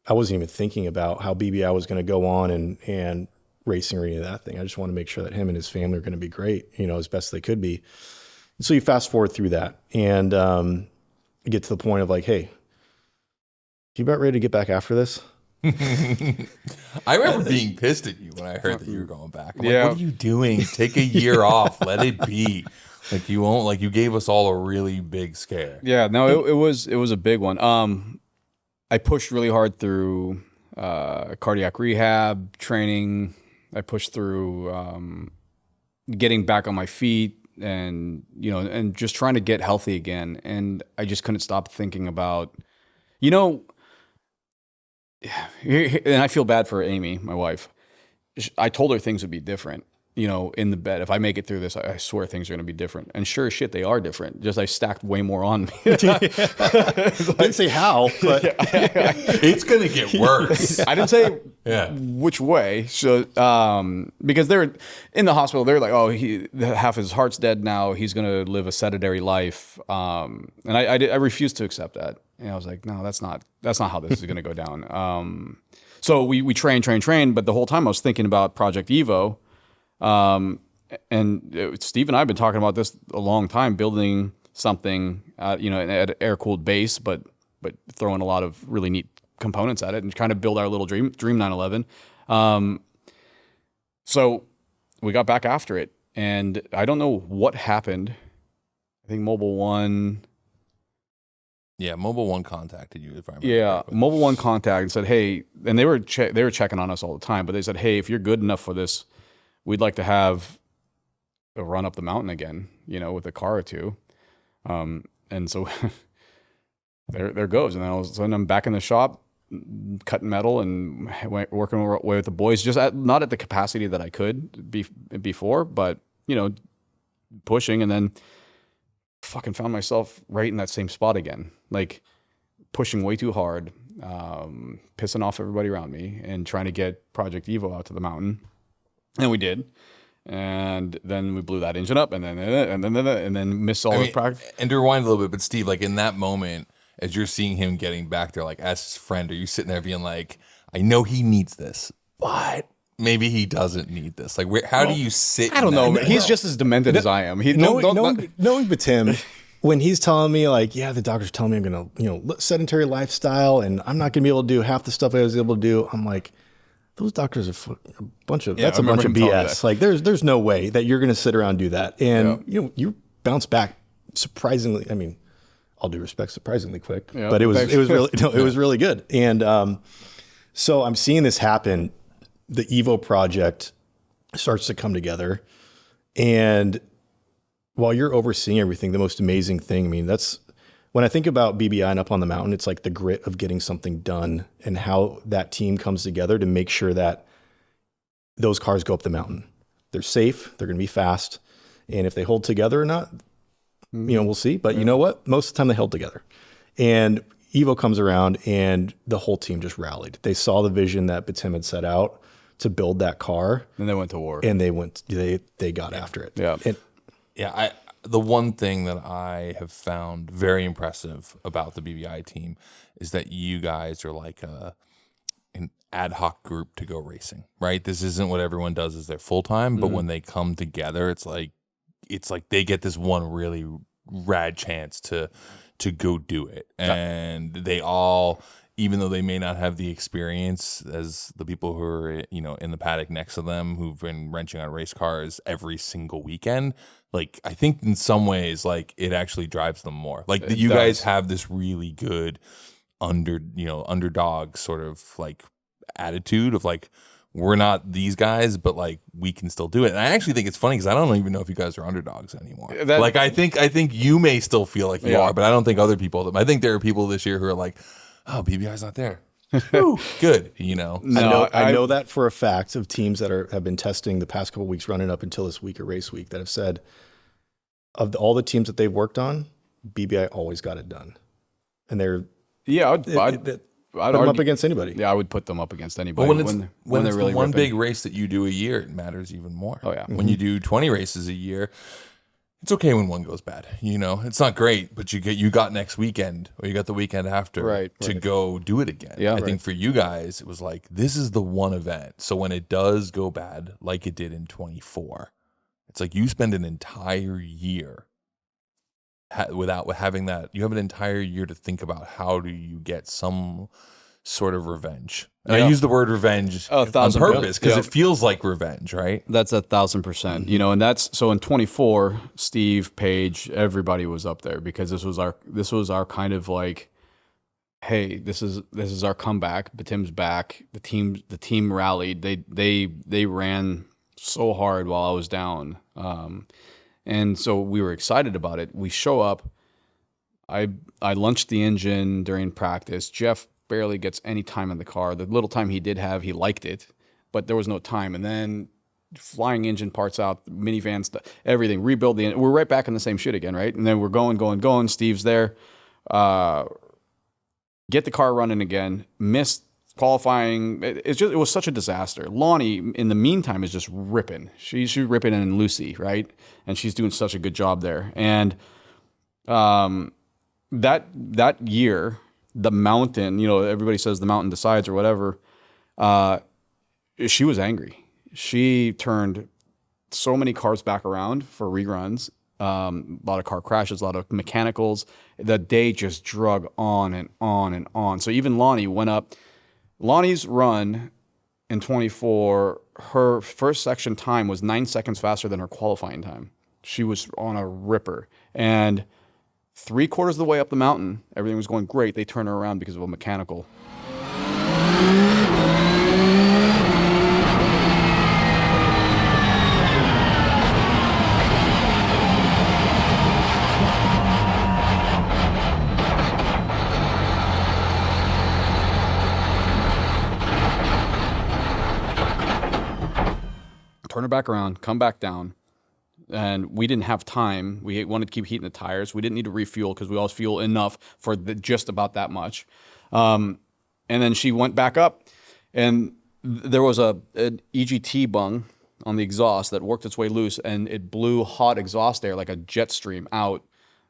I wasn't even thinking about how BBi was going to go on and racing or any of that thing. I just want to make sure that him and his family are going to be great, as best they could be. And so you fast forward through that, and you get to the point of like, hey, you about ready to get back after this? I remember being pissed at you when I heard that you were going back. I'm like, what are you doing? Take a year off. Let it be. Like, you won't. Like, you gave us all a really big scare. Yeah, no, it was a big one. I pushed really hard through cardiac rehab training. I pushed through getting back on my feet, and and just trying to get healthy again. And I just couldn't stop thinking about, and I feel bad for Amy, my wife. I told her things would be different, in the bed. If I make it through this, I swear things are going to be different. And sure as shit, they are different. Just I stacked way more on me. Didn't say how, but it's going to get worse. I didn't say which way. So because they're in the hospital, they're like, oh, half his heart's dead now. He's going to live a sedentary life. And I refused to accept that. And I was like, no, that's not how this is going to go down. So we train, but the whole time I was thinking about Project Evo. And Steve and I have been talking about this a long time, building something, at an air-cooled base, but throwing a lot of really neat components at it and trying to build our little dream 911. So we got back after it, and I don't know what happened. I think Mobil One. Yeah, Mobil One contacted you, if I remember. Yeah, correctly. Mobil One contacted and said, hey, and they were checking on us all the time, but they said, hey, if you're good enough for this, we'd like to have a run up the mountain again, with a car or two. And so there goes. And then all of a sudden I'm back in the shop, cutting metal and working away with the boys, just not at the capacity that I could before, but, pushing, and then fucking found myself right in that same spot again, like pushing way too hard, pissing off everybody around me and trying to get Project Evo out to the mountain. And we did. And then we blew that engine up and then missed all the practice. And to rewind a little bit, but Steve, like in that moment, as you're seeing him getting back there, like as his friend, are you sitting there being like, I know he needs this, but maybe he doesn't need this? Like, how do you sit? I don't know. He's just as demented as I am. Knowing Betim, when he's telling me like, yeah, the doctor's telling me I'm gonna, sedentary lifestyle, and I'm not gonna be able to do half the stuff I was able to do. I'm like, those doctors are a bunch of BS. Like, there's no way that you're gonna sit around and do that. And you bounce back surprisingly. I mean, all due respect, surprisingly quick. Yeah, but it was really good. And so I'm seeing this happen. The Evo project starts to come together, and while you're overseeing everything, the most amazing thing, I mean, that's when I think about BBi and Up on the Mountain, it's like the grit of getting something done and how that team comes together to make sure that those cars go up the mountain. They're safe, they're going to be fast, and if they hold together or not, we'll see. But you know what? Most of the time they held together. And Evo comes around and the whole team just rallied. They saw the vision that Betim had set out to build that car. And they went to war. And they got after it. Yeah. The one thing that I have found very impressive about the BBi team is that you guys are like an ad hoc group to go racing, right? This isn't what everyone does as their full time, but when they come together, it's like they get this one really rad chance to go do it. And they all, even though they may not have the experience as the people who are, in the paddock next to them, who've been wrenching on race cars every single weekend, like, I think in some ways, like, it actually drives them more. Like, you guys have this really good underdog sort of like attitude of like, we're not these guys, but like we can still do it. And I actually think it's funny because I don't even know if you guys are underdogs anymore. I think you may still feel like you are, but I don't think other people. I think there are people this year who are like, oh, BBi's not there. Whew, good, No, I know that for a fact of teams that have been testing the past couple of weeks running up until this week or race week that have said of all the teams that they've worked on, BBi always got it done, and they're I'd put them up against anybody. Yeah, I would put them up against anybody. But when it's really one big race that you do a year, it matters even more. Oh yeah, when you do 20 races a year, it's okay when one goes bad. It's not great, but you got next weekend or you got the weekend after to go do it again. Yeah, I think for you guys, it was like, this is the one event. So when it does go bad, like it did in 24, it's like you spend an entire year without having that. You have an entire year to think about how do you get some sort of revenge. And I use the word revenge on purpose because it feels like revenge, right? That's 1,000%. And that's so in 24, Steve, Paige, everybody was up there because this was our kind of like, hey, this is our comeback. Betim's back. The team rallied. They ran so hard while I was down. And so we were excited about it. We show up. I launched the engine during practice. Jeff barely gets any time in the car. The little time he did have, he liked it, but there was no time. And then flying engine parts out, minivan stuff, everything, rebuild the engine. We're right back in the same shit again, right? And then we're going. Steve's there. Get the car running again. Missed qualifying. It was such a disaster. Loni, in the meantime, is just ripping. She's ripping in Lucy, right? And she's doing such a good job there. And that year, the mountain, everybody says the mountain decides or whatever. She was angry. She turned so many cars back around for reruns. A lot of car crashes, a lot of mechanicals. The day just drug on and on and on. So even Loni went up. Lonnie's run in 24, her first section time was 9 seconds faster than her qualifying time. She was on a ripper. And 3/4 of the way up the mountain, everything was going great. They turned her around because of a mechanical. turn it back around, come back down. And we didn't have time. We wanted to keep heating the tires. We didn't need to refuel because we always fuel enough for just about that much. And then she went back up, and there was an EGT bung on the exhaust that worked its way loose, and it blew hot exhaust air like a jet stream out,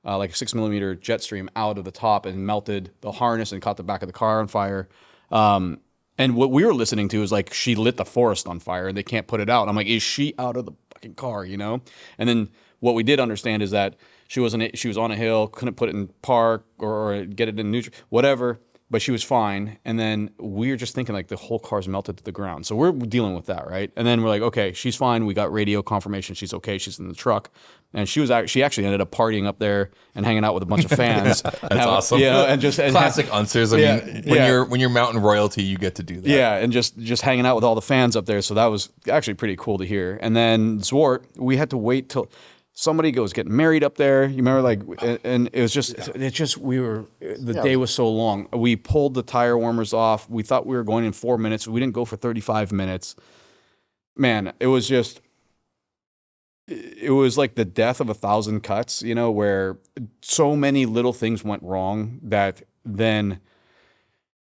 like a 6mm jet stream out of the top, and melted the harness and caught the back of the car on fire. And what we were listening to is like she lit the forest on fire and they can't put it out. And I'm like, is she out of the fucking car, you know? And then what we did understand is that she was on a hill, couldn't put it in park or get it in neutral, whatever, but she was fine. And then we were just thinking like the whole car's melted to the ground. So we're dealing with that, right? And then we're like, okay, she's fine. We got radio confirmation she's okay. She's in the truck. And she actually ended up partying up there and hanging out with a bunch of fans. That's awesome. Yeah, and just classic Unsers. I mean, when you're mountain royalty, you get to do that. Yeah, and just hanging out with all the fans up there. So that was actually pretty cool to hear. And then Zwart, we had to wait till somebody was getting married up there. You remember, like, and it was just, the day was so long. We pulled the tire warmers off. We thought we were going in 4 minutes. We didn't go for 35 minutes. Man, it was just. It was like the death of 1,000 cuts, you know, where so many little things went wrong that then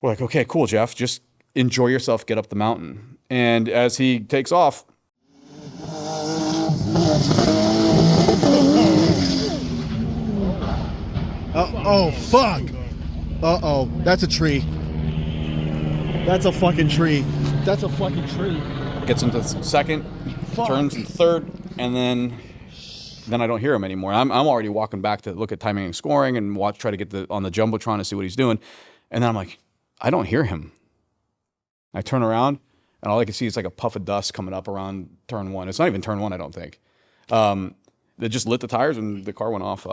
we're like, okay, cool, Jeff, just enjoy yourself, get up the mountain. And as he takes off, oh, fuck. Uh-oh, that's a tree. That's a fucking tree. That's a fucking tree. gets into second, turns into third, and then I don't hear him anymore. I'm already walking back to look at timing and scoring and try to get on the Jumbotron to see what he's doing. And then I'm like, I don't hear him. I turn around, and all I can see is like a puff of dust coming up around turn one. It's not even turn one, I don't think. They just lit the tires, and the car went off.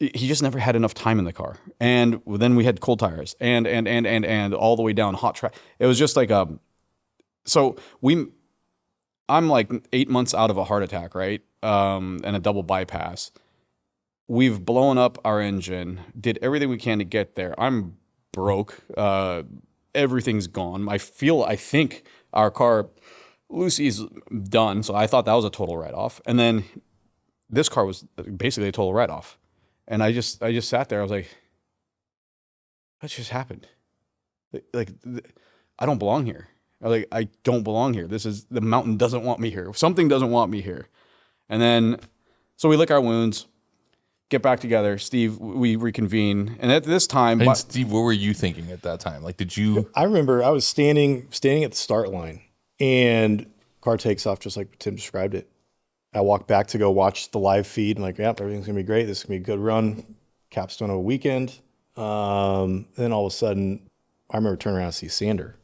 He just never had enough time in the car. And then we had cold tires and all the way down hot track. It was just like I'm like 8 months out of a heart attack, right? And a double bypass. We've blown up our engine, did everything we can to get there. I'm broke. Everything's gone. I think our car, Lucy's done. So I thought that was a total write-off. And then this car was basically a total write-off. And I just sat there. I was like, what just happened? Like, I don't belong here. I don't belong here. The mountain doesn't want me here. Something doesn't want me here. And then, so we lick our wounds, get back together. Steve, we reconvene. And at this time... And Steve, what were you thinking at that time? Like, did you... I remember I was standing at the start line, and car takes off just like Tim described it. I walked back to go watch the live feed. I'm like, yep, everything's going to be great. This is going to be a good run. Capstone of a weekend. Then all of a sudden, I remember turning around and see Sander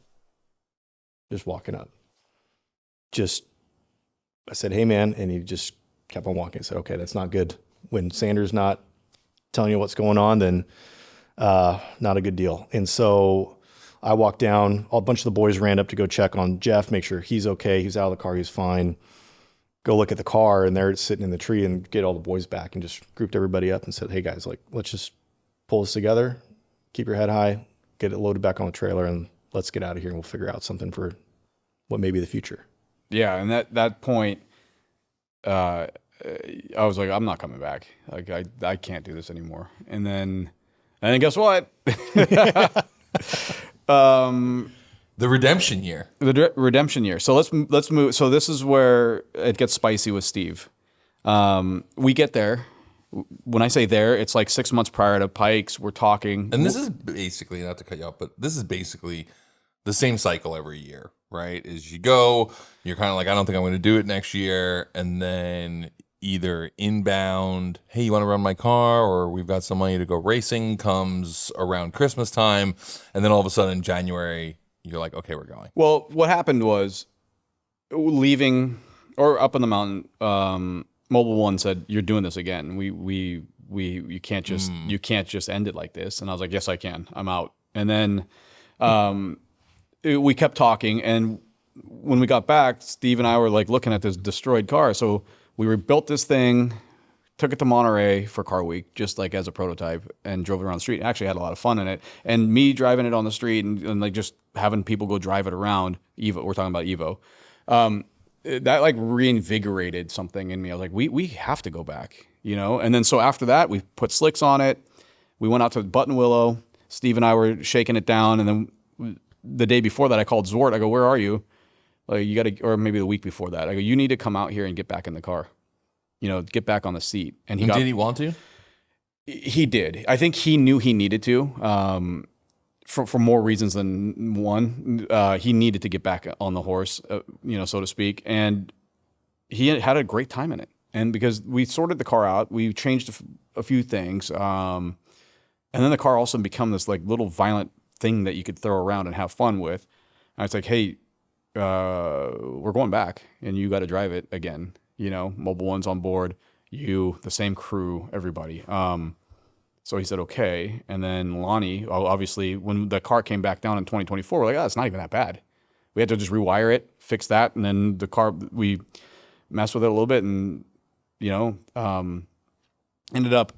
just walking up. I said, hey, man. And he just kept on walking. I said, okay, that's not good. When Sander's not telling you what's going on, then not a good deal. And so I walked down. A bunch of the boys ran up to go check on Jeff, make sure he's okay. He's out of the car. He's fine. Go look at the car, and they're sitting in the tree, and get all the boys back and just grouped everybody up and said, hey, guys, like, let's just pull this together, keep your head high, get it loaded back on the trailer, and let's get out of here, and we'll figure out something for what may be the future. Yeah, and that point, I was like, I'm not coming back. Like, I can't do this anymore. And then guess what? The redemption year. The redemption year. So let's move. So this is where it gets spicy with Steve. We get there. When I say there, it's like 6 months prior to Pikes. We're talking. And this is basically, not to cut you off, but this is basically the same cycle every year, right? Is you go, you're kind of like, I don't think I'm going to do it next year. And then either inbound, hey, you want to run my car? Or we've got some money to go racing, comes around Christmas time. And then all of a sudden in January, you're like, okay, we're going. Well, what happened was leaving or up on the mountain, Mobil One said, you're doing this again. You can't just end it like this. And I was like, yes, I can. I'm out. And then we kept talking. And when we got back, Steve and I were like looking at this destroyed car. So we rebuilt this thing, took it to Monterey for Car Week, just like as a prototype, and drove it around the street. Actually had a lot of fun in it. And me driving it on the street and like just having people go drive it around, Evo. We're talking about Evo. That like reinvigorated something in me. I was like, we have to go back, you know? And then so after that, we put slicks on it. We went out to Button Willow. Steve and I were shaking it down. And then the day before that, I called Zwart. I go, where are you? Like, you got to, or maybe the week before that. I go, you need to come out here and get back in the car. You know, get back on the seat. And did he want to? He did. I think he knew he needed to. For more reasons than one, he needed to get back on the horse, you know, so to speak. And he had a great time in it. And because we sorted the car out, we changed a few things. And then the car also became this like little violent thing that you could throw around and have fun with. And it's like, hey, we're going back and you got to drive it again. You know, Mobil One's on board, you, the same crew, everybody. So he said, okay. And then Loni, obviously, when the car came back down in 2024, we're like, oh, it's not even that bad. We had to just rewire it, fix that. And then the car, we messed with it a little bit and, you know, ended up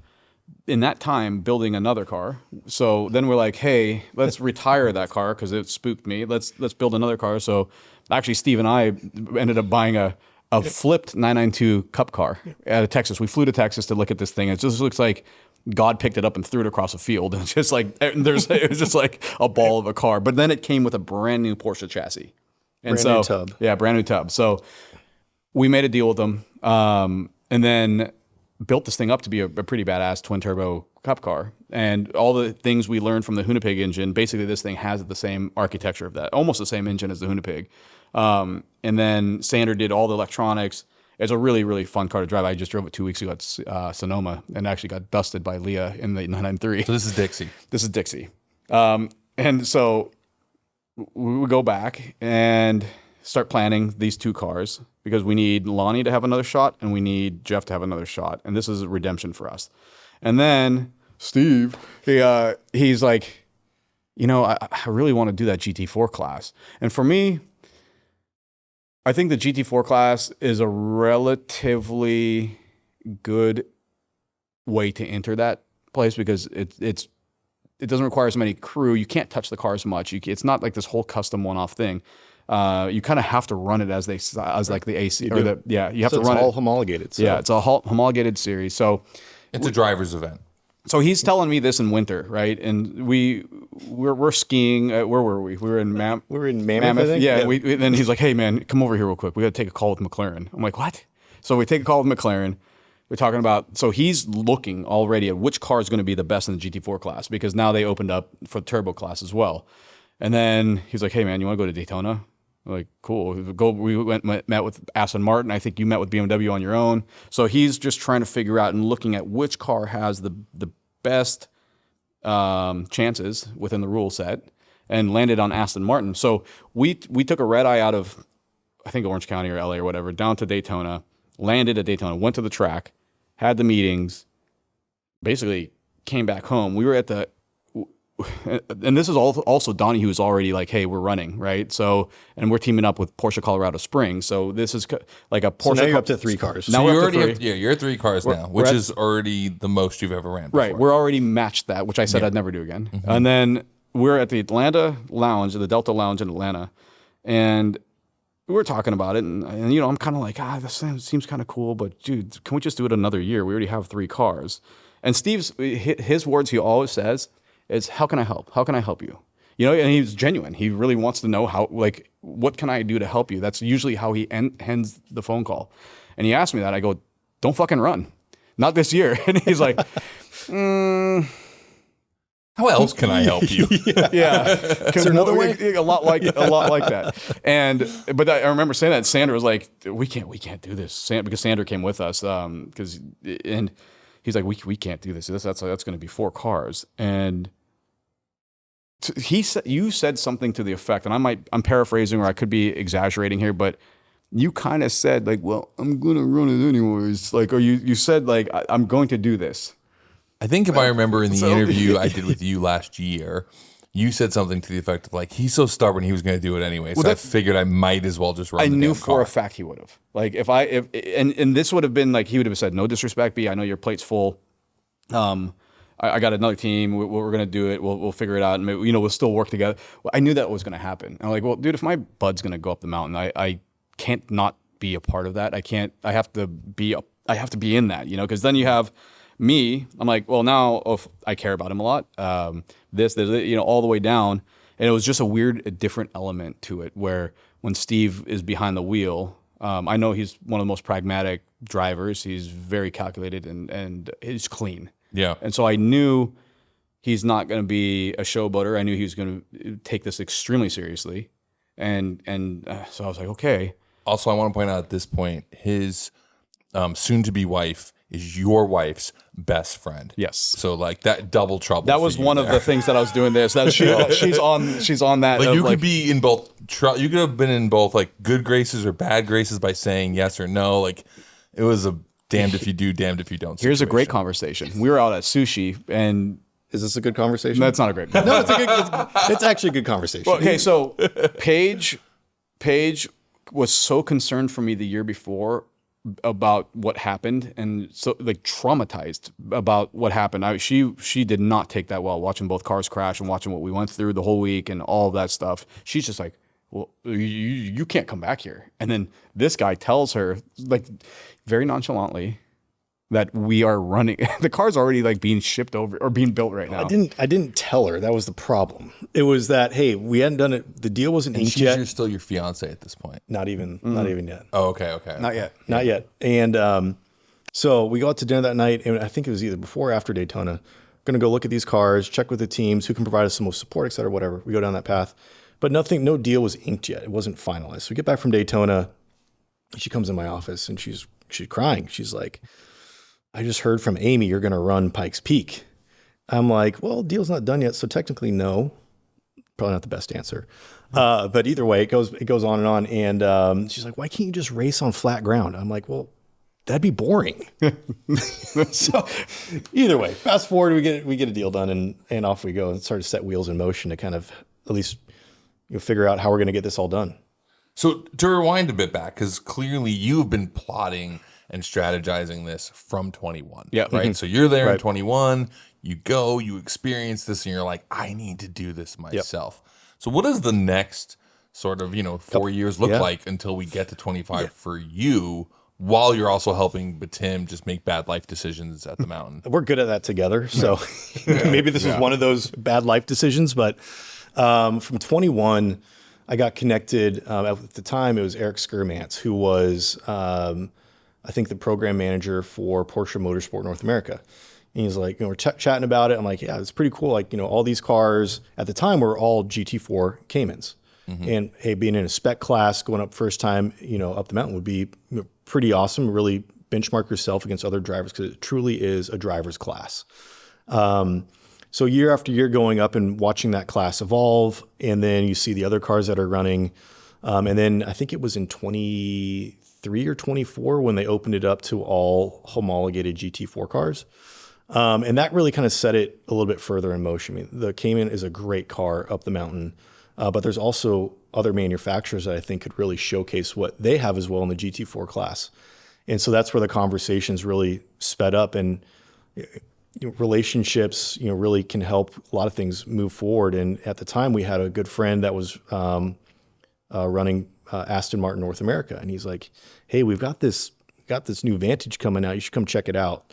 in that time building another car. So then we're like, hey, let's retire that car because it spooked me. Let's build another car. So actually, Steve and I ended up buying a flipped 992 Cup car out of Texas. We flew to Texas to look at this thing. It just looks like God picked it up and threw it across a field. And it's just like, it was just like a ball of a car. But then it came with a brand new Porsche chassis. And Brand new tub. Yeah, brand new tub. So we made a deal with them and then built this thing up to be a pretty badass twin turbo Cup car. And all the things we learned from the Hoonipig engine, basically this thing has the same architecture of that, almost the same engine as the Hoonipig. And then Sander did all the electronics. It's a really, really fun car to drive. I just drove it 2 weeks ago at Sonoma and actually got dusted by Leah in the 993. So this is Dixie. This is Dixie. And so we would go back and start planning these two cars because we need Loni to have another shot and we need Jeff to have another shot. And this is a redemption for us. And then Steve, he's like, you know, I really want to do that GT4 class. And for me, I think the GT4 class is a relatively good way to enter that place because it doesn't require as many crew. You can't touch the car as much. It's not like this whole custom one-off thing. You kind of have to run it as like the AC you have to run it. It's all homologated. So. Yeah, it's a homologated series. So It's a driver's event. So he's telling me this in winter, right? And we're skiing. Where were we? We were in Mammoth. I think. Yeah. Then he's like, "Hey man, come over here real quick. We got to take a call with McLaren." I'm like, "What?" So we take a call with McLaren. We're talking about. So he's looking already at which car is going to be the best in the GT4 class because now they opened up for the turbo class as well. And then he's like, "Hey man, you want to go to Daytona?" I'm like, cool. We met with Aston Martin. I think you met with BMW on your own. So he's just trying to figure out and looking at which car has the best chances within the rule set and landed on Aston Martin. So we took a red eye out of, I think, Orange County or LA or whatever, down to Daytona, landed at Daytona, went to the track, had the meetings, basically came back home. We were at the, and this is also Donnie, who's already like, hey, we're running, right? So, and we're teaming up with Porsche Colorado Springs. So this is like a Porsche. So now you're up to 3 cars. Now so you already have, you're at 3 cars now, which is already the most you've ever ran before. Right, we're already matched that, which I said I'd never do again. Mm-hmm. And then we're at the Atlanta Lounge, the Delta Lounge in Atlanta, and we were talking about it, and you know, I'm kind of like, this seems kind of cool, but dude, can we just do it another year? We already have 3 cars. And Steve's, his words he always says is, how can I help? How can I help you? You know, and he's genuine. He really wants to know how, like, what can I do to help you? That's usually how he ends the phone call. And he asked me that. I go, don't fucking run. Not this year. And he's like, how else can I help you? Yeah. Is there another way? A lot like that. But I remember saying that. Sander was like, we can't do this. Because Sander came with us. And he's like, we can't do this. That's going to be 4 cars. And you said something to the effect, and I'm paraphrasing or I could be exaggerating here, but you kind of said like, well, I'm going to run it anyways. Like, or you said like, I'm going to do this. I think if I remember in the interview I did with you last year, you said something to the effect of like, he's so stubborn, he was going to do it anyway. So I figured I might as well just run the knew damn car. For a fact he would have. Like and this would have been like, he would have said, no disrespect, B, I know your plate's full. I got another team. We're going to do it. We'll figure it out. And maybe, we'll still work together. Well, I knew that was going to happen. And I'm like, well, dude, if my bud's going to go up the mountain, I can't not be a part of that. I have to be in that, because then you have me. I'm like, well, now I care about him a lot. There's all the way down. And it was just a different element to it where when Steve is behind the wheel, I know he's one of the most pragmatic drivers. He's very calculated and he's clean. Yeah. And so I knew he's not going to be a showboater. I knew he was going to take this extremely seriously. And so I was like, okay. Also, I want to point out at this point, his soon-to-be wife is your wife's best friend. Yes. So like that double trouble. That was one of the things that I was doing there. So that she's on that. Like you could be in both. You could have been in both like good graces or bad graces by saying yes or no. Like it was a damned if you do, damned if you don't. Here's a great situation. conversation. We were out at sushi, and Is this a good conversation? that's not a great. No, it's actually a good conversation. Well, okay, so Paige was so concerned for me the year before about what happened, and so like traumatized about what happened. She did not take that well, watching both cars crash and watching what we went through the whole week and all of that stuff. She's just like, well, you can't come back here. And then this guy tells her like very nonchalantly that we are running. The car's already like being shipped over or being built right now. I didn't tell her that was the problem. It was that, hey, we hadn't done it. The deal wasn't inked yet. She's still your fiance at this point. Not even yet. Oh, okay. Not yet. And so we go out to dinner that night, and I think it was either before or after Daytona. We're going to go look at these cars, check with the teams, who can provide us some most support, et cetera, whatever. We go down that path. But no deal was inked yet. It wasn't finalized. So we get back from Daytona. She comes in my office, and she's crying. She's like, I just heard from Amy you're going to run Pikes Peak. I'm like, well, deal's not done yet, so technically no. Probably not the best answer. But either way, it goes on and on. And she's like, why can't you just race on flat ground? I'm like, well, that'd be boring. So either way, fast forward, we get a deal done, and off we go and start to set wheels in motion to kind of at least figure out how we're going to get this all done. So to rewind a bit back, because clearly you've been plotting and strategizing this from 21. Yeah. Right. So you're there in Right. 21, you experience this, and you're like, I need to do this myself. So what does the next sort of, 4 years look like until we get to 25 for you, while you're also helping Betim just make bad life decisions at the mountain? We're good at that together. So maybe this was one of those bad life decisions, but from 21, I got connected. At the time, it was Eric Skurmantz, who was, I think, the program manager for Porsche Motorsport North America. And he's like, we're chatting about it. I'm like, yeah, it's pretty cool. Like, all these cars at the time were all GT4 Caymans. Mm-hmm. And hey, being in a spec class, going up first time, up the mountain would be pretty awesome. Really benchmark yourself against other drivers, because it truly is a driver's class. So year after year going up and watching that class evolve, and then you see the other cars that are running. And then I think it was in 23 or 24 when they opened it up to all homologated GT4 cars. And that really kind of set it a little bit further in motion. I mean, the Cayman is a great car up the mountain, but there's also other manufacturers that I think could really showcase what they have as well in the GT4 class. And so that's where the conversations really sped up, and relationships, really can help a lot of things move forward. And at the time, we had a good friend that was running Aston Martin North America, and he's like, "Hey, we've got this new Vantage coming out. You should come check it out."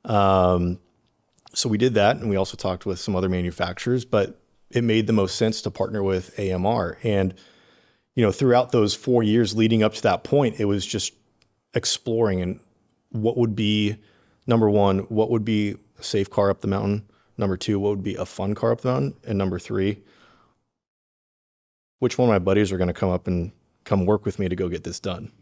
So we did that, and we also talked with some other manufacturers, but it made the most sense to partner with AMR. And throughout those 4 years leading up to that point, it was just exploring and what would be, number one, what would be a safe car up the mountain? Number two, what would be a fun car up the mountain? And number three, which one of my buddies are going to come work with me to go get this done?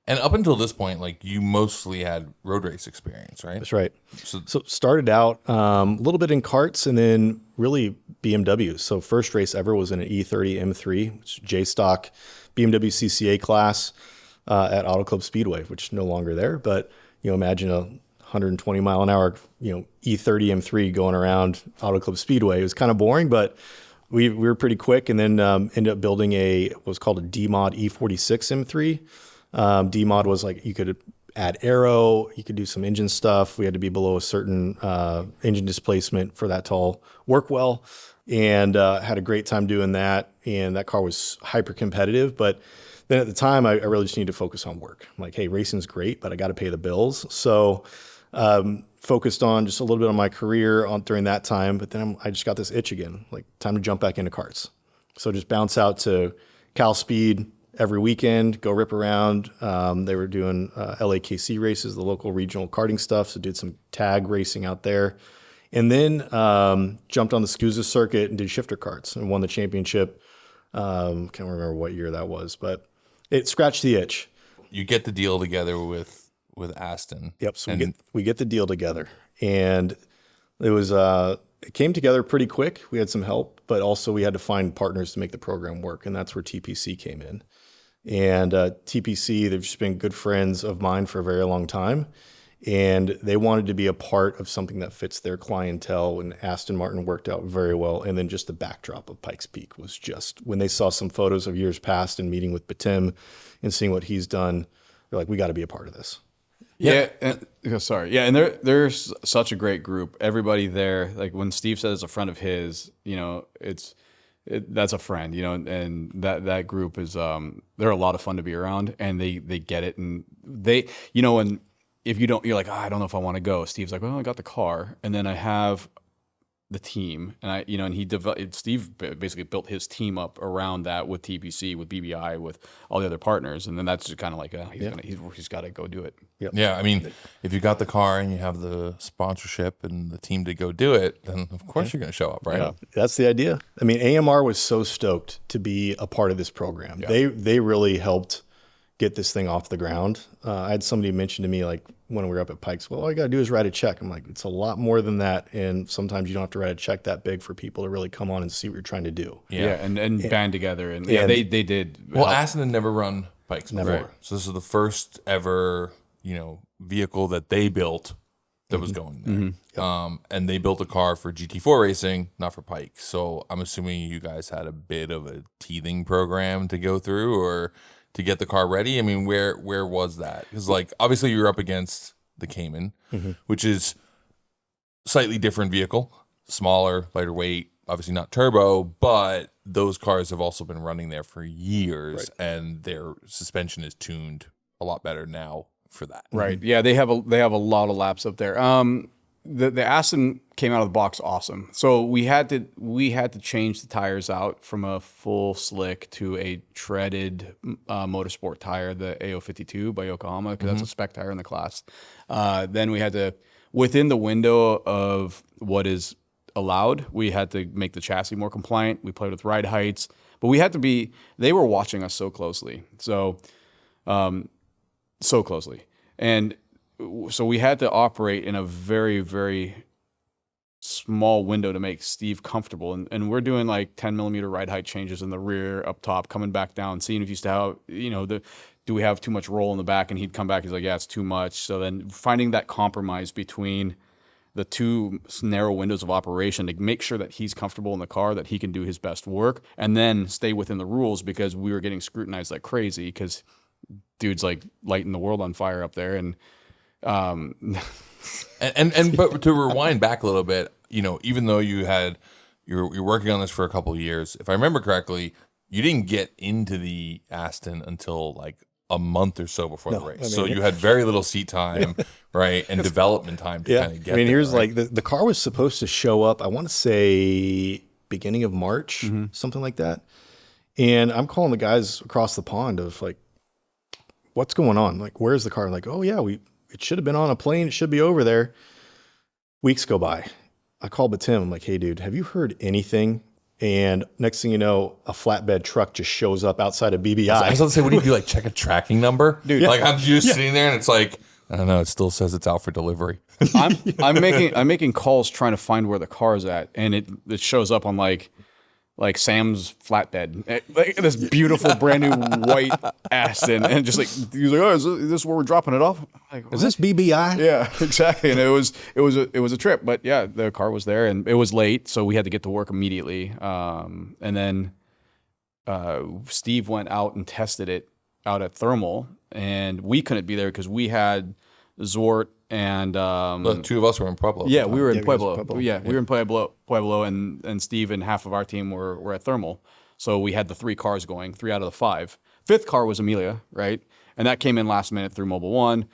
And up until this point, like, you mostly had road race experience, right? That's right. So started out a little bit in karts, and then really BMWs. So first race ever was in an E30 M3, which is J-Stock BMW CCA class at Auto Club Speedway, which is no longer there. But imagine a 120 mile an hour E30 M3 going around Auto Club Speedway. It was kind of boring, but we were pretty quick, and then ended up building what was called a D-Mod E46 M3. D-Mod was like, you could add aero. You could do some engine stuff. We had to be below a certain engine displacement for that to all work well, and had a great time doing that. And that car was hyper competitive. But then at the time, I really just needed to focus on work. I'm like, hey, racing's great, but I got to pay the bills. So focused on just a little bit on my career during that time. But then I just got this itch again, like time to jump back into karts. So just bounce out to Cal Speed every weekend, go rip around. They were doing LAKC races, the local regional karting stuff. So did some tag racing out there. And then jumped on the SCUSA circuit and did shifter karts and won the championship. Can't remember what year that was, but it scratched the itch. You get the deal together with Aston. Yep. So we get the deal together, and it was it came together pretty quick. We had some help, but also we had to find partners to make the program work, and that's where TPC came in. And TPC, they've just been good friends of mine for a very long time, and they wanted to be a part of something that fits their clientele, and Aston Martin worked out very well. And then just the backdrop of Pikes Peak was just, when they saw some photos of years past and meeting with Betim and seeing what he's done, they're like, we got to be a part of this. Yeah, and they're such a great group. Everybody there, like when Steve says a friend of his, you know, that's a friend, you know, and that group is they're a lot of fun to be around, and they get it, and they, you know, and if you don't, you're like, I don't know if I want to go. Steve's like, well, I got the car, and then I have the team, and Steve basically built his team up around that with TPC, with BBi, with all the other partners, and then that's just kind of like he's got to go do it. Yep. Yeah, I mean, if you got the car and you have the sponsorship and the team to go do it, then of course you're going to show up, right? Yeah, that's the idea. I mean, AMR was so stoked to be a part of this program. Yeah. They really helped get this thing off the ground. I had somebody mention to me, like, when we were up at Pikes, well, all you got to do is write a check. I'm like, it's a lot more than that. And sometimes you don't have to write a check that big for people to really come on and see what you're trying to do. Yeah, and band together. And they did. Well, Aston had never run Pikes before. Never. So this is the first ever, you know, vehicle that they built that was going there. And they built a car for GT4 racing, not for Pikes. So I'm assuming you guys had a bit of a teething program to go through, or to get the car ready. I mean, where was that? Because, like, obviously you're up against the Cayman, which is slightly different vehicle, smaller, lighter weight, obviously not turbo, but those cars have also been running there for years, and their suspension is tuned a lot better now for that. Right. Yeah, they have a lot of laps up there. The Aston came out of the box awesome. So we had to change the tires out from a full slick to a treaded motorsport tire, the AO52 by Yokohama, because that's a spec tire in the class. Then we had to, within the window of what is allowed, we had to make the chassis more compliant. We played with ride heights, but we had to be, they were watching us so closely. So closely. And so we had to operate in a very, very small window to make Steve comfortable. And we're doing like 10 millimeter ride height changes in the rear, up top, coming back down, seeing if you still have, you know, do we have too much roll in the back? And he'd come back, he's like, yeah, it's too much. So then finding that compromise between the two narrow windows of operation to make sure that he's comfortable in the car, that he can do his best work, and then stay within the rules, because we were getting scrutinized like crazy, because dude's like lighting the world on fire up there. And but to rewind back a little bit, you know, even though you're working on this for a couple of years, if I remember correctly, you didn't get into the Aston until like a month or so before the race. I mean, so you had very little seat time, right, and development time to kind of get. I mean, there, here's right? like the car was supposed to show up, I want to say beginning of March, something like that. And I'm calling the guys across the pond of like, what's going on? Like, where's the car? Like, oh yeah, it should have been on a plane. It should be over there. Weeks go by. I call Betim. I'm like, hey, dude, have you heard anything? And next thing you know, a flatbed truck just shows up outside of BBi. I was going to say, what do you do? Like, check a tracking number? Dude, like, I'm just sitting there and it's like, I don't know, it still says it's out for delivery. I'm making calls trying to find where the car's at, and it shows up on like Sam's flatbed, like this beautiful brand new white Aston, and just like he's like, oh, is this where we're dropping it off? Like, Is this BBi? Yeah, exactly. And it was a trip, but yeah, the car was there, and it was late, so we had to get to work immediately. And then Steve went out and tested it out at Thermal, and we couldn't be there because we had Zort and The two of us were in Pueblo. yeah, we were in Yeah, we was in Pueblo. Pueblo. Yeah, we were in Pueblo, and Steve and half of our team were at Thermal. So we had the 3 cars going, 3 out of the 5. 5th car was Amelia, right? And that came in last minute through Mobil 1,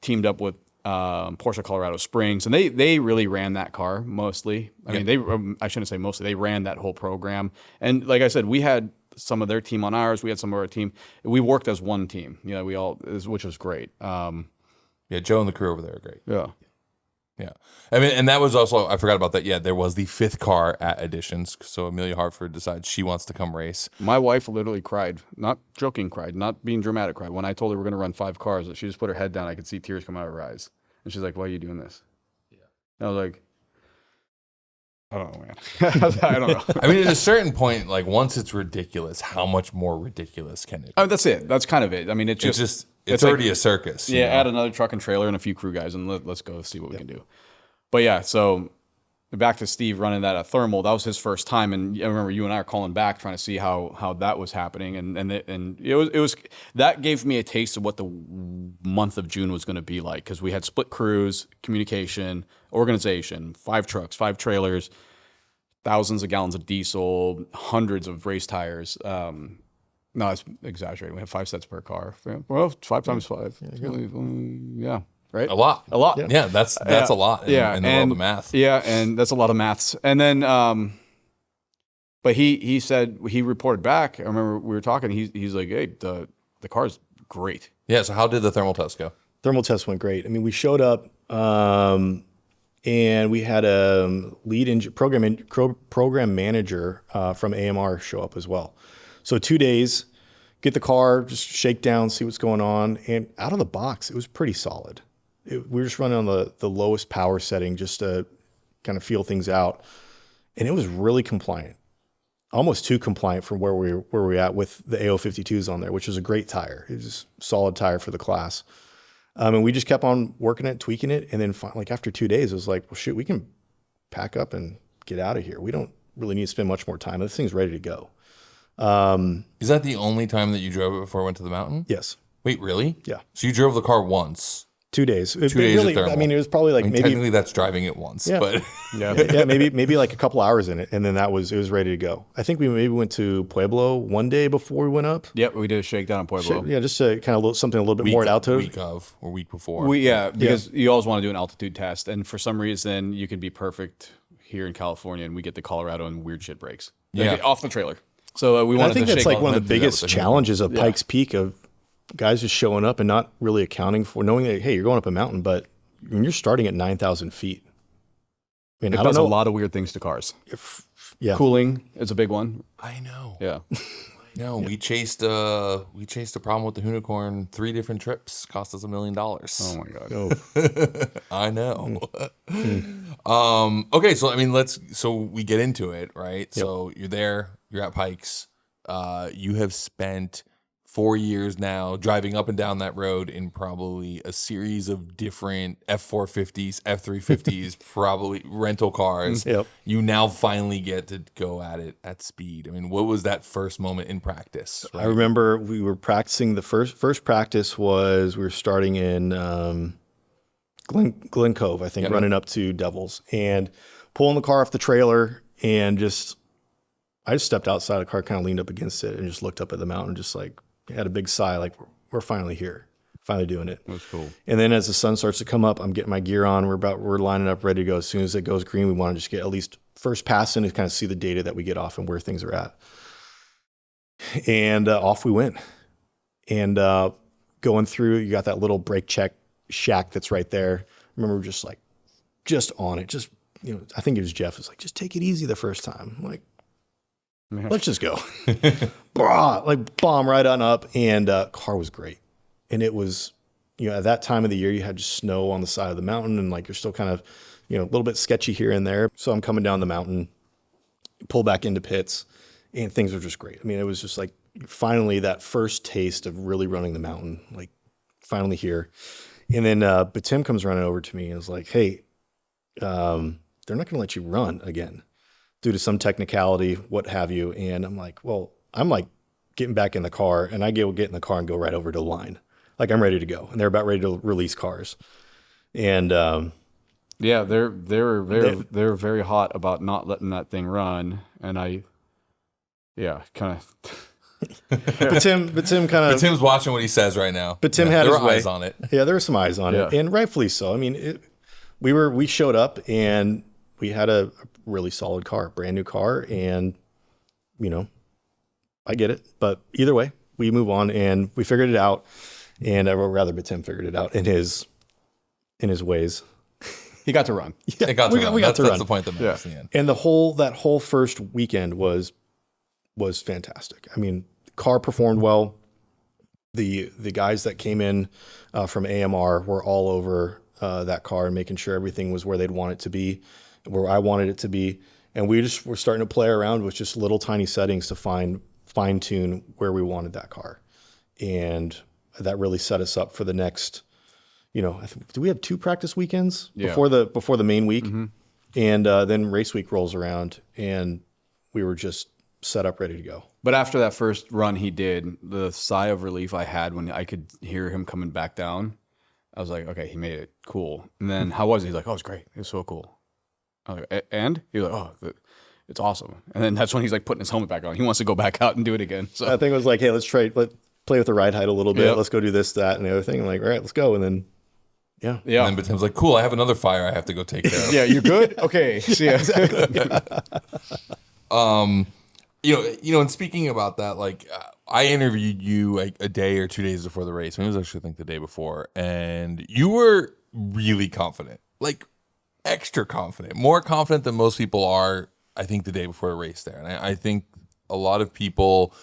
teamed up with Porsche Colorado Springs, and they really ran that car mostly. I mean, I shouldn't say mostly. They ran that whole program, and like I said, we had some of their team on ours. We had some of our team. We worked as one team. You know, which was great. Yeah, Joe and the crew over there are great. Yeah. Yeah. I mean, and that was also, I forgot about that. Yeah, there was the 5th car at Additions. So Amelia Hartford decides she wants to come race. My wife literally cried, not joking, cried, not being dramatic, cried. When I told her we're going to run 5 cars, she just put her head down. I could see tears come out of her eyes. And she's like, why are you doing this? Yeah. And I was like, I don't know, man. I don't know. I mean, at a certain point, like once it's ridiculous, how much more ridiculous can it be? Oh, that's it. That's kind of it. I mean, it's It's already like, a circus. Yeah, add another truck and trailer and a few crew guys, and let's go see what we can do. But yeah, so back to Steve running that at Thermal. That was his first time, and I remember you and I are calling back trying to see how that was happening, and it was that gave me a taste of what the month of June was going to be like, because we had split crews, communication, organization, 5 trucks, 5 trailers, thousands of gallons of diesel, hundreds of race tires. No, it's exaggerating. We have 5 sets per car. Well, 5 times 5. Yeah, right? A lot. A lot. Yeah, that's a lot in the world of math. Yeah, and that's a lot of maths. And then, but he said, he reported back. I remember we were talking. He's like, hey, the car's great. Yeah, so how did the thermal test go? Thermal test went great. I mean, we showed up and we had a program manager from AMR show up as well. So 2 days, get the car, just shake down, see what's going on. And out of the box, it was pretty solid. We were just running on the lowest power setting just to kind of feel things out. And it was really compliant, almost too compliant from where we were at with the AO52s on there, which was a great tire. It was a solid tire for the class. And we just kept on working it, tweaking it. And then like after 2 days, it was like, well, shoot, we can pack up and get out of here. We don't really need to spend much more time. This thing's ready to go. Is that the only time that you drove it before I went to the mountain? Yes. Wait, really? Yeah. So you drove the car once? 2 days. 2 days really, at Thermal. I mean, it was probably like maybe technically that's driving it once, Yeah. but yeah, maybe like a couple hours in it, and then it was ready to go. I think we maybe went to Pueblo one day before we went up. Yep, we did a shakedown in Pueblo. Yeah, just to kind of something a little bit more at altitude. week of or week before. Because you always want to do an altitude test, and for some reason you can be perfect here in California, and we get to Colorado and weird shit breaks. Yeah. Off the trailer. So we And wanted I think to that's shake like one of the biggest with the challenges of Pikes Peak, of guys just showing up and not really accounting for knowing that, hey, you're going up a mountain, but when you're starting at 9,000 feet, I mean, It I does don't a know. lot of weird things to cars. Yeah. Cooling is a big one. I know. Yeah. No, we chased a problem with the Hoonicorn 3 different trips, cost us $1 million. Oh my god. Oh, I know. Okay, so I mean, so we get into it, right? So you're there, you're at Pikes. You have spent 4 years now driving up and down that road in probably a series of different F450s, F350s, probably rental cars. Yep. You now finally get to go at it at speed. I mean, what was that first moment in practice? I remember we were practicing. The first practice was we were starting in Glen Cove, I think, running up to Devils and pulling the car off the trailer, and I just stepped outside the car, kind of leaned up against it, and just looked up at the mountain, just like had a big sigh, like we're finally here, finally doing it. That's cool. And then as the sun starts to come up, I'm getting my gear on. We're lining up, ready to go. As soon as it goes green, we want to just get at least first pass in to kind of see the data that we get off and where things are at. And off we went. And going through, you got that little brake check shack that's right there. I remember just on it. Just, I think it was Jeff. It's like, just take it easy the first time. I'm like, let's just go. Like bomb right on up. And car was great. And it was, at that time of the year, you had just snow on the side of the mountain, and like you're still kind of, a little bit sketchy here and there. So I'm coming down the mountain, pull back into pits, and things were just great. I mean, it was just like finally that first taste of really running the mountain, like finally here. And then Betim comes running over to me and is like, hey, they're not going to let you run again due to some technicality, what have you. And I'm like, well, I'm like getting back in the car, and I get in the car and go right over to the line. Like I'm ready to go, and they're about ready to release cars. And yeah, they're very hot about not letting that thing run, and kind of. but Tim kind of. Tim's watching what he says right now. But Tim Yeah, had there his were way. eyes on it. Yeah, there were some eyes on it, and rightfully so. I mean, we showed up and we had a really solid car, brand new car, and I get it. But either way, we move on and we figured it out. And but Tim figured it out in his ways. He got to run. Yeah, we got to run. That's the point that matters in the end. And that whole first weekend was fantastic. I mean, the car performed well. The guys that came in from AMR were all over that car and making sure everything was where they'd want it to be, where I wanted it to be. And we just were starting to play around with just little tiny settings to fine tune where we wanted that car. And that really set us up for the next, do we have 2 practice weekends before the main week? Mm-hmm. And then race week rolls around and we were just set up, ready to go. But after that first run he did, the sigh of relief I had when I could hear him coming back down, I was like, okay, he made it. Cool. And then how was it? He's like, oh, it's great. It was so cool. I was like, and? He was like, oh, it's awesome. And then that's when he's like putting his helmet back on. He wants to go back out and do it again. So I think it was like, hey, let's play with the ride height a little bit. Yep. Let's go do this, that, and the other thing. I'm like, all right, let's go. And then, yeah. And then Tim's like, cool, I have another fire I have to go take care of. Yeah, you're good? Okay. See ya. Exactly. And speaking about that, like I interviewed you like a day or 2 days before the race. I mean, it was actually, I think, the day before. And you were really confident, like extra confident, more confident than most people are, I think, the day before a race there. And I think a lot of people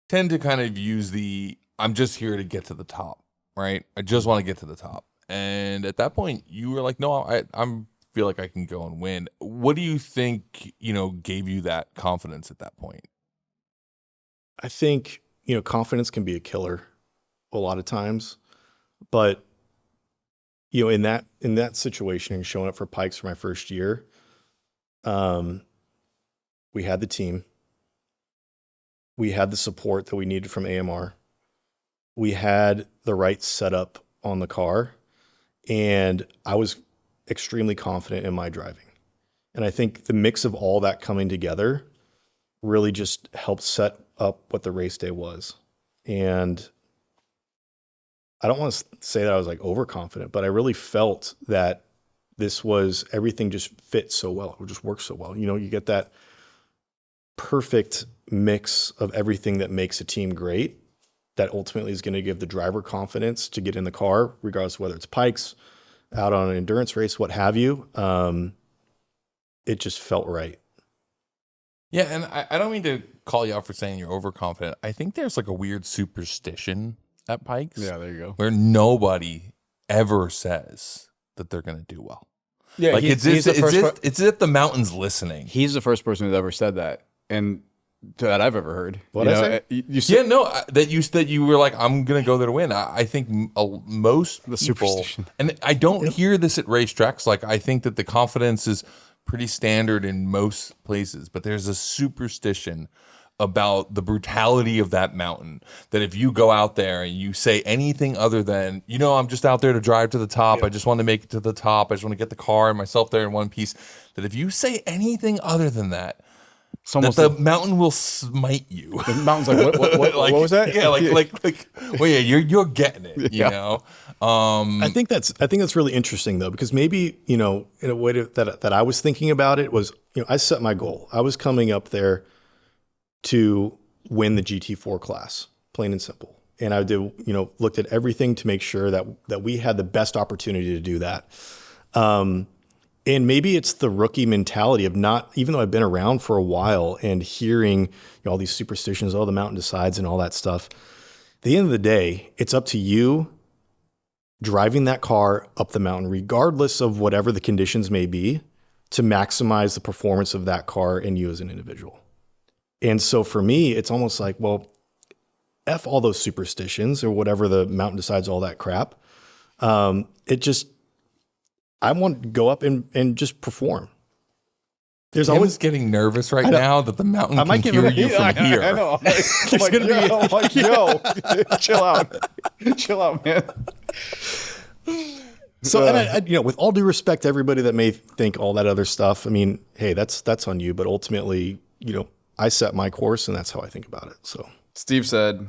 tend to kind of use I'm just here to get to the top, right? I just want to get to the top. And at that point, you were like, no, I'm feel like I can go and win. What do you think, gave you that confidence at that point? I think, confidence can be a killer a lot of times, but in that situation and showing up for Pikes for my first year, we had the team. We had the support that we needed from AMR. We had the right setup on the car, and I was extremely confident in my driving. And I think the mix of all that coming together really just helped set up what the race day was. And I don't want to say that I was like overconfident, but I really felt that everything just fit so well. It just works so well. You get that perfect mix of everything that makes a team great that ultimately is going to give the driver confidence to get in the car, regardless of whether it's Pikes, out on an endurance race, what have you. It just felt right. Yeah, and I don't mean to call you out for saying you're overconfident. I think there's like a weird superstition at Pikes. Yeah, there you go. Where nobody ever says that they're going to do well. Yeah, like it's as if the mountain's listening. He's the first person who's ever said that, and that I've ever heard. What I say? That you were like, I'm gonna go there to win. I think most the people, superstition, and I don't hear this at racetracks. Like I think that the confidence is pretty standard in most places, but there's a superstition about the brutality of that mountain, that if you go out there and you say anything other than, I'm just out there to drive to the top, I just want to make it to the top, I just want to get the car and myself there in one piece, that if you say anything other than that, the mountain will smite you. The mountain's like, what was that? Yeah, well, yeah, you're getting it, you know? I think that's really interesting though, because maybe, in a way that I was thinking about it was, I set my goal. I was coming up there to win the GT4 class, plain and simple. And I did, looked at everything to make sure that we had the best opportunity to do that. And maybe it's the rookie mentality of not, even though I've been around for a while and hearing all these superstitions, the mountain decides and all that stuff. At the end of the day, it's up to you driving that car up the mountain, regardless of whatever the conditions may be, to maximize the performance of that car and you as an individual. And so for me, it's almost like, well, F all those superstitions or whatever the mountain decides, all that crap. I want to go up and just perform. There's Tim's always getting nervous right now that the mountain I might can get hear ready- you from I here. know. I'm like, yo, chill out, man. So, and I, with all due respect to everybody that may think all that other stuff, I mean, hey, that's on you. But ultimately, I set my course, and that's how I think about it. So, Steve said,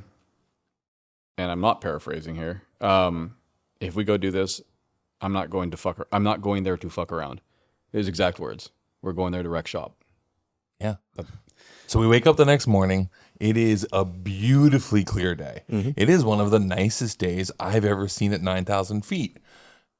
and I'm not paraphrasing here. If we go do this, I'm not going there to fuck around. His exact words. We're going there to wreck shop. Yeah. So we wake up the next morning. It is a beautifully clear day. It is one of the nicest days I've ever seen at 9,000 feet.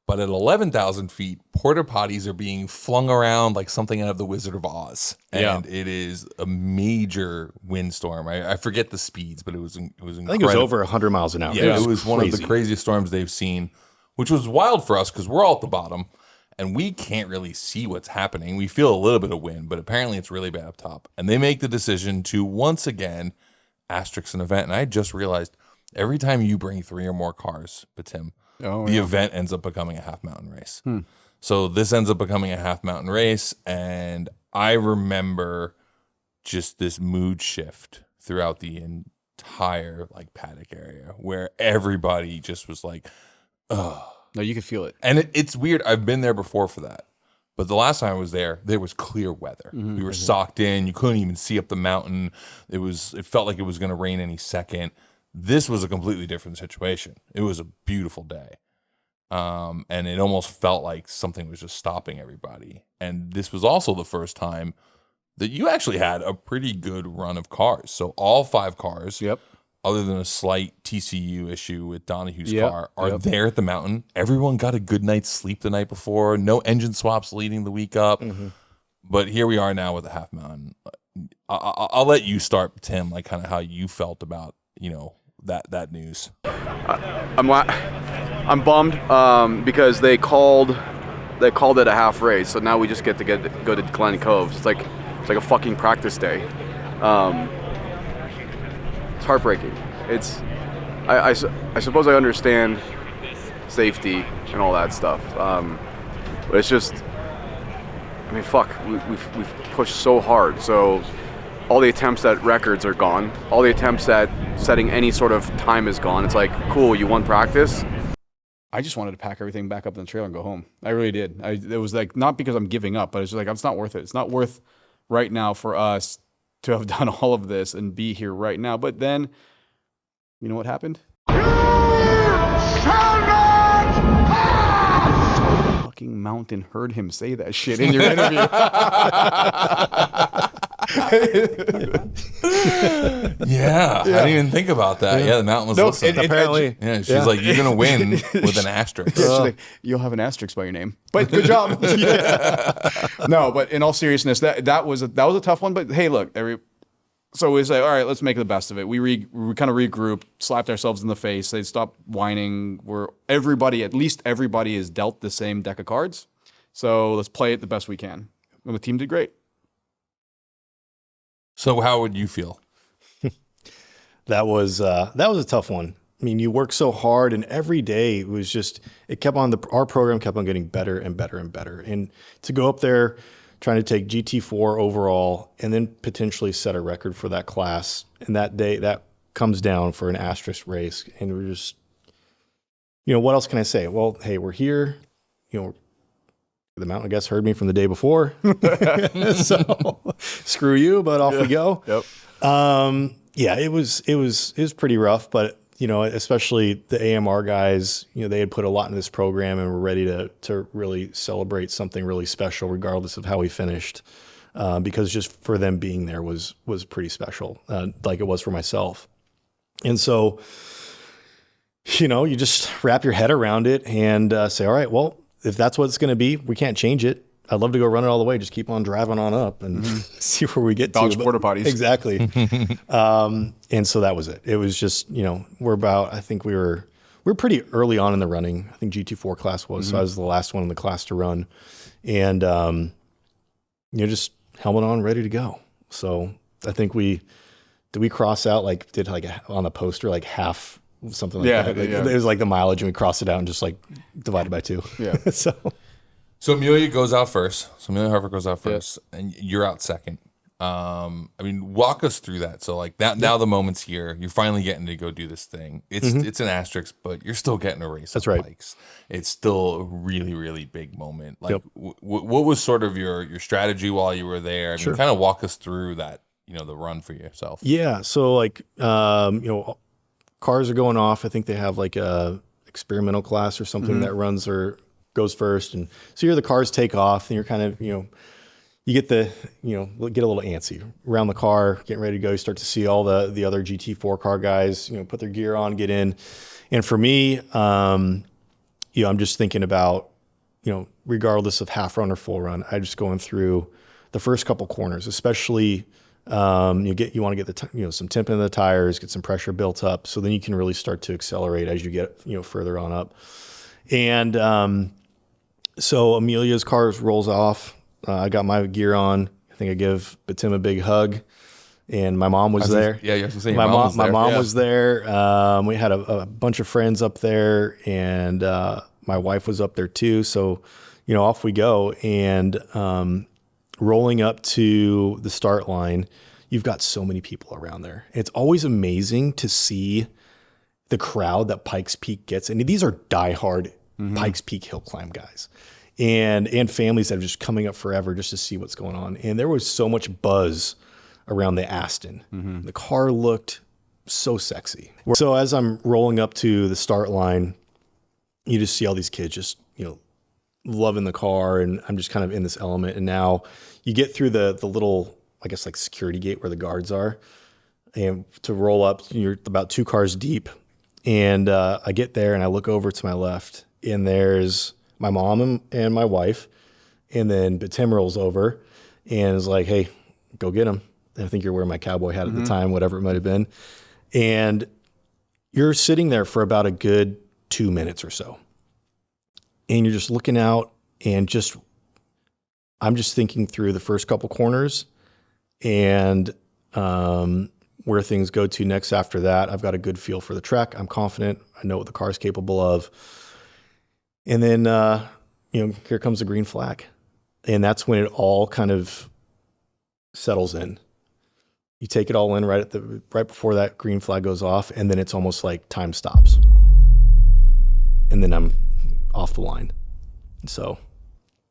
But at 11,000 feet, porta potties are being flung around like something out of the Wizard of Oz. And it is a major windstorm. I forget the speeds, but it was incredible. I think it was over 100 miles an hour. Yeah, it was one of the craziest storms they've seen, which was wild for us because we're all at the bottom and we can't really see what's happening. We feel a little bit of wind, but apparently it's really bad up top. And they make the decision to once again asterisk an event. And I just realized every time you bring 3 or more cars, Betim, the event ends up becoming a half mountain race. So this ends up becoming a half mountain race. And I remember just this mood shift throughout the entire paddock area where everybody just was like, oh. No, you could feel it. And it's weird. I've been there before for that. But the last time I was there was clear weather. We were socked in. You couldn't even see up the mountain. It felt like it was going to rain any second. This was a completely different situation. It was a beautiful day. And it almost felt like something was just stopping everybody. And this was also the first time that you actually had a pretty good run of cars. So all 5 cars, other than a slight TCU issue with Donahue's car, are there at the mountain. Everyone got a good night's sleep the night before. No engine swaps leading the week up. But here we are now with a half mountain. I'll let you start, Tim, kind of how you felt about, that news. I'm bummed because they called it a half race, so now we just get to go to Glen Coves. It's like a fucking practice day. It's heartbreaking. I suppose I understand safety and all that stuff, but it's just, I mean, fuck. We've pushed so hard, so all the attempts at records are gone. All the attempts at setting any sort of time is gone. It's like, cool, you won practice. I just wanted to pack everything back up in the trailer and go home. I really did. It was not because I'm giving up, but it's just like, it's not worth it. It's not worth right now for us to have done all of this and be here right now. But then, you know what happened? Fucking mountain heard him say that shit in your interview. I didn't even think about that. Yeah, the mountain was listening. apparently. She's like, you're going to win with an asterisk. She's like, you'll have an asterisk by your name. But good job. No, but in all seriousness, that was a tough one. But hey, look, so we say, all right, let's make the best of it. We kind of regrouped, slapped ourselves in the face. They stopped whining. At least everybody is dealt the same deck of cards. So let's play it the best we can. And the team did great. So how would you feel? That was a tough one. I mean, you work so hard, and every day our program kept on getting better and better and better. And to go up there, trying to take GT4 overall, and then potentially set a record for that class, and that day that comes down for an asterisk race, and we're just, what else can I say? Well, hey, we're here. The mountain, I guess, heard me from the day before. So screw you, but off we go. It was pretty rough, but especially the AMR guys, they had put a lot in this program and were ready to really celebrate something really special, regardless of how we finished, because just for them being there was pretty special, like it was for myself. And so, you just wrap your head around it and say, all right, well, if that's what it's going to be, we can't change it. I'd love to go run it all the way. Just keep on driving on up and see where we get Dodge to. porta potties. Exactly. And so that was it. It was just, I think we were pretty early on in the running. I think GT4 class was, so I was the last one in the class to run. And, just helmet on, ready to go. So I think we cross out, on the poster, half, something like that. It was like the mileage, and we crossed it out and just divided by 2. Yeah. So So Amelia goes out first. So Amelia Harper goes out first, and you're out second. I mean, walk us through that. So like that, now the moment's here. You're finally getting to go do this thing. It's an asterisk, but you're still getting a race. That's on right. Bikes. It's still a really, really big moment. Like, what was sort of your strategy while you were there? I mean, kind of walk us through that. The run for yourself. Yeah. So like, cars are going off. I think they have like a experimental class or something that runs or goes first. And so the cars take off and you're kind of, you get get a little antsy around the car, getting ready to go. You start to see all the other GT4 car guys, put their gear on, get in. And for me, I'm just thinking about, regardless of half run or full run, I just going through the first couple corners, especially, you want to get some temp in the tires, get some pressure built up. So then you can really start to accelerate as you get, further on up. And, so Amelia's car rolls off. I got my gear on. I think I give Betim a big hug, and my mom was there. Yeah, you have to say my mom was there. We had a bunch of friends up there, and my wife was up there too. So, off we go. And rolling up to the start line, you've got so many people around there. It's always amazing to see the crowd that Pikes Peak gets. And these are diehard Pikes Peak hill climb guys and families that are just coming up forever just to see what's going on. And there was so much buzz around the Aston. The car looked so sexy. So as I'm rolling up to the start line, you just see all these kids just, loving the car, and I'm just kind of in this element. And now you get through the little, I guess, like security gate where the guards are, and to roll up, you're about 2 cars deep. And I get there and I look over to my left, and there's my mom and my wife. And then Betim rolls over and is like, hey, go get him. I think you're wearing my cowboy hat at the time, whatever it might have been. And you're sitting there for about a good 2 minutes or so. And you're just looking out, and I'm just thinking through the first couple corners and where things go to next after that. I've got a good feel for the track. I'm confident. I know what the car's capable of. And then, here comes the green flag. And that's when it all kind of settles in. You take it all in right before that green flag goes off, and then it's almost like time stops. And then I'm off the line.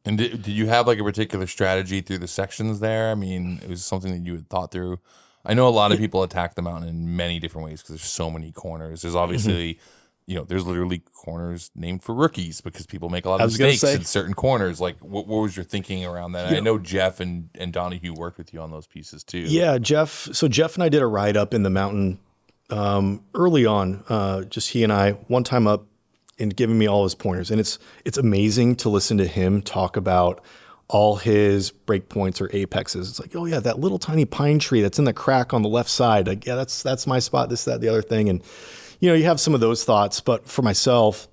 And did you have like a particular strategy through the sections there? I mean, it was something that you had thought through. I know a lot of people attack the mountain in many different ways because there's so many corners. There's obviously, there's literally corners named for rookies because people make a lot of mistakes in certain corners. Like, what was your thinking around that? I know Jeff and Donahue worked with you on those pieces too. Yeah, Jeff. So Jeff and I did a ride up in the mountain early on. Just he and I, one time up, and giving me all his pointers. And it's amazing to listen to him talk about all his break points or apexes. It's like, oh yeah, that little tiny pine tree that's in the crack on the left side. Like, yeah, that's my spot, this, that, the other thing. And, you have some of those thoughts. But for myself,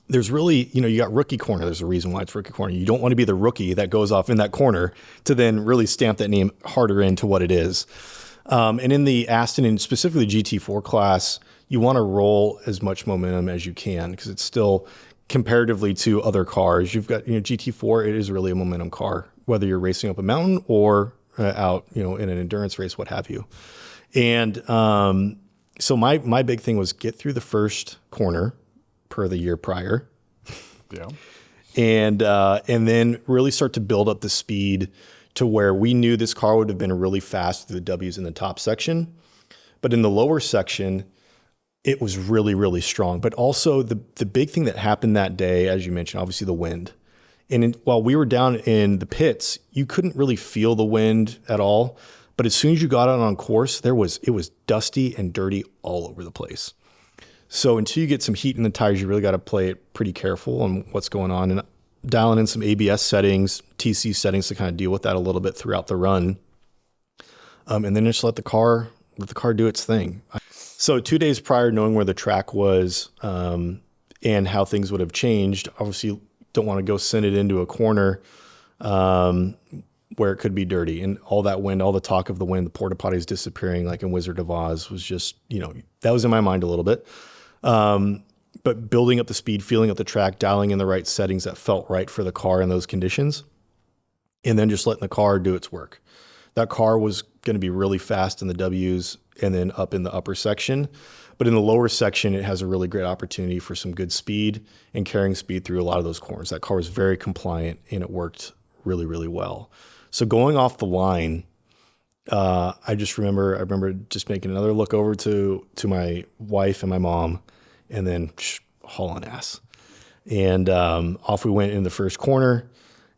there's really, you got rookie corner. There's a reason why it's rookie corner. You don't want to be the rookie that goes off in that corner to then really stamp that name harder into what it is. And in the Aston and specifically GT4 class, you want to roll as much momentum as you can because it's still comparatively to other cars. You've got, GT4, it is really a momentum car, whether you're racing up a mountain or out, in an endurance race, what have you. And so my big thing was get through the first corner per the year prior. Yeah. And then really start to build up the speed to where we knew this car would have been really fast through the W's in the top section. But in the lower section, it was really, really strong. But also the big thing that happened that day, as you mentioned, obviously the wind. And while we were down in the pits, you couldn't really feel the wind at all. But as soon as you got out on course, it was dusty and dirty all over the place. So until you get some heat in the tires, you really got to play it pretty careful on what's going on and dialing in some ABS settings, TC settings to kind of deal with that a little bit throughout the run. And then just let the car do its thing. So 2 days prior, knowing where the track was and how things would have changed, obviously don't want to go send it into a corner where it could be dirty. And all that wind, all the talk of the wind, the porta potties disappearing like in Wizard of Oz was just, that was in my mind a little bit. But but building up the speed, feeling up the track, dialing in the right settings that felt right for the car in those conditions, and then just letting the car do its work. That car was going to be really fast in the W's and then up in the upper section. But in the lower section, it has a really great opportunity for some good speed and carrying speed through a lot of those corners. That car was very compliant and it worked really, really well. So going off the line, I remember just making another look over to my wife and my mom and then hauling ass. And off we went in the first corner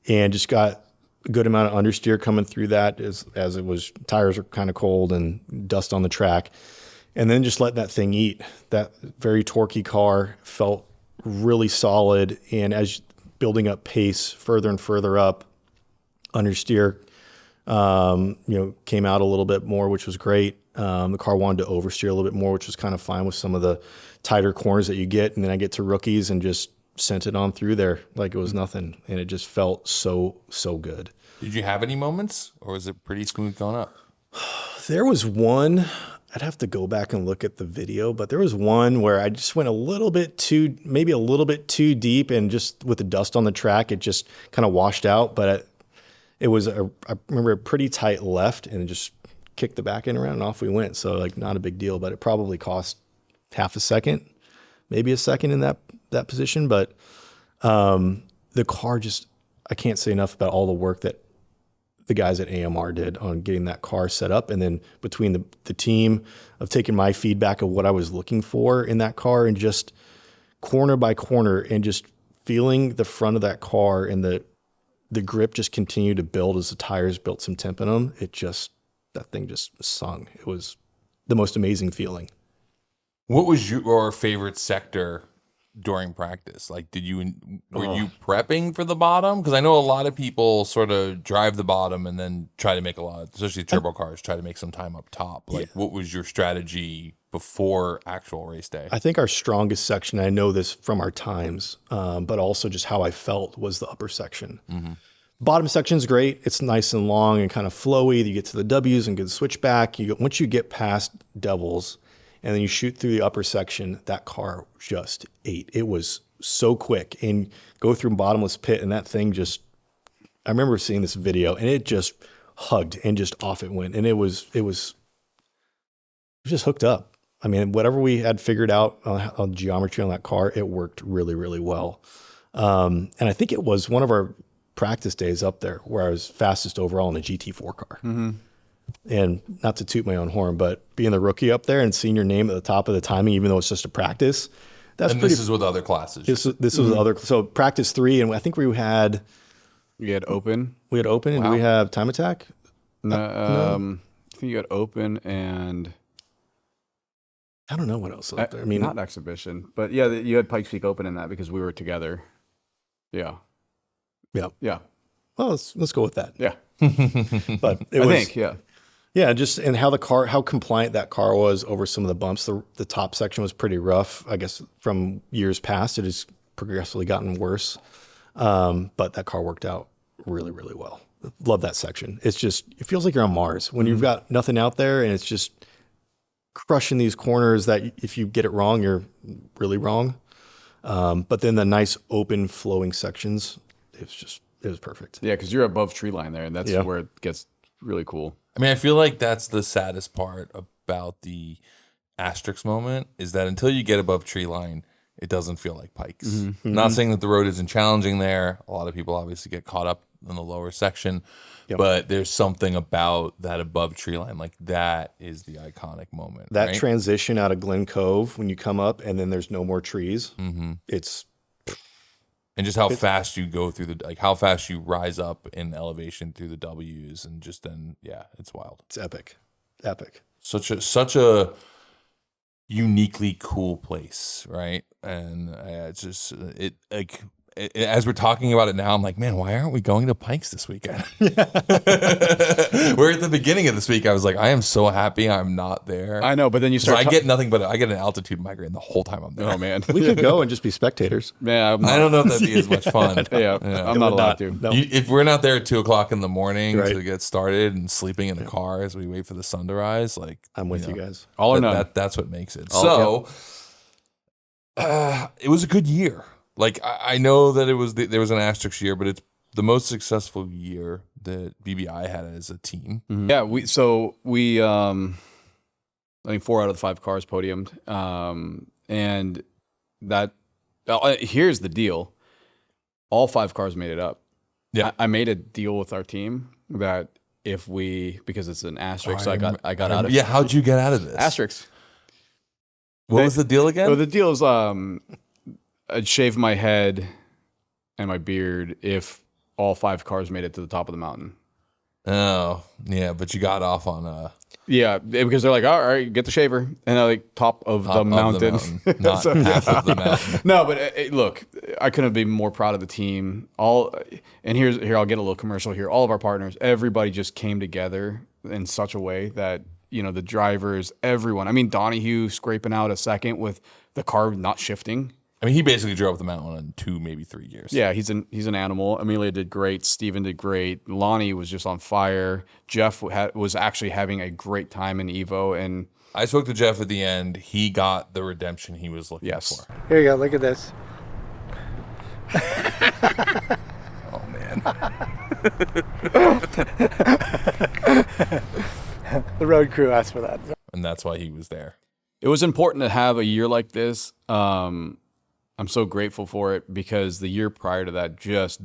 and just got a good amount of understeer coming through that as it was, tires were kind of cold and dust on the track. And then just letting that thing eat. That very torquey car felt really solid. And as building up pace further and further up, understeer, came out a little bit more, which was great. The car wanted to oversteer a little bit more, which was kind of fine with some of the tighter corners that you get. And then I get to rookies and just sent it on through there like it was nothing. And it just felt so good. Did you have any moments or was it pretty smooth going up? There was one, I'd have to go back and look at the video, but there was one where I just went maybe a little bit too deep, and just with the dust on the track, it just kind of washed out. But I remember a pretty tight left and just kicked the back end around and off we went. So like not a big deal, but it probably cost half a second, maybe a second in that position. But the car I can't say enough about all the work that the guys at AMR did on getting that car set up. And then between the team of taking my feedback of what I was looking for in that car and just corner by corner and just feeling the front of that car and the grip just continued to build as the tires built some temp in them. That thing just sung. It was the most amazing feeling. What was your favorite sector during practice? Like, were you prepping for the bottom? Because I know a lot of people sort of drive the bottom and then try to make especially turbo cars, try to make some time up top. Like, what was your strategy before actual race day? I think our strongest section, I know this from our times, but also just how I felt, was the upper section. Mm-hmm. Bottom section's great. It's nice and long and kind of flowy. You get to the W's and good switchback. Once you get past Devils, and then you shoot through the upper section, that car just ate. It was so quick. And go through bottomless pit, and that thing I remember seeing this video, and it just hugged and just off it went. And it was just hooked up. I mean, whatever we had figured out on geometry on that car, it worked really, really well. And I think it was one of our practice days up there where I was fastest overall in a GT4 car. Mm-hmm. And not to toot my own horn, but being the rookie up there and seeing your name at the top of the timing, even though it's just a practice, this is with other classes. This was other. So practice 3, and I think we had open. We had open, and do we have time attack? No. I think you had open, and I don't know what else was up there. I mean, not exhibition, but yeah, you had Pikes Peak Open in that because we were together. Yeah. Well, let's go with that. Yeah. But and how compliant that car was over some of the bumps. The top section was pretty rough. I guess from years past, it has progressively gotten worse. But that car worked out really, really well. Love that section. It feels like you're on Mars when you've got nothing out there, and it's just crushing these corners that if you get it wrong, you're really wrong. But then the nice open flowing sections, it was perfect. Yeah, because you're above tree line there, and that's where it gets really cool. I mean, I feel like that's the saddest part about the Asterisk moment is that until you get above tree line, it doesn't feel like Pikes. Mm-hmm. Not saying that the road isn't challenging there. A lot of people obviously get caught up in the lower section, but there's something about that above tree line. Like, that is the iconic moment. That transition out of Glen Cove when you come up and then there's no more trees, and just how fast you go through how fast you rise up in elevation through the W's, and just then, it's wild. It's epic. Such a uniquely cool place, right? And it's just as we're talking about it now, I'm like, man, why aren't we going to Pikes this weekend? Where at the beginning of this week, I was like, I am so happy I'm not there. I know, but then you start. I get nothing but I get an altitude migraine the whole time I'm there. Oh man, we could go and just be spectators. Yeah, I don't know if that'd be as much fun. I'm not allowed to. No. If we're not there at 2:00 in the morning to get started and sleeping in the car as we wait for the sun to rise, like I'm with you guys. All or none. That's what makes it. It was a good year. Like I know that there was an asterisk year, but it's the most successful year that BBi had as a team. Yeah, we I think 4 out of the 5 cars podiumed, and that here's the deal: all 5 cars made it up. Yeah, I made a deal with our team that if because it's an asterisk, so I got out of. Yeah, how'd you get out of this? Asterisks. What was the deal again? Well, the deal is I'd shave my head and my beard if all 5 cars made it to the top of the mountain. Oh, yeah, but you got off on Yeah, because they're like, all right, get the shaver, and I like top of the mountain, not half of the mountain. No, but look, I couldn't be more proud of the team. And here I'll get a little commercial here. All of our partners, everybody just came together in such a way that the drivers, everyone. I mean, Donahue scraping out a second with the car not shifting. I mean, he basically drove up the mountain in 2, maybe 3 years. Yeah, he's an animal. Amelia did great. Steven did great. Lonnie was just on fire. Jeff was actually having a great time in Evo. And I spoke to Jeff at the end. He got the redemption he was looking for. Here you go. Look at this. Oh, man. The road crew asked for that. And that's why he was there. It was important to have a year like this. I'm so grateful for it because the year prior to that just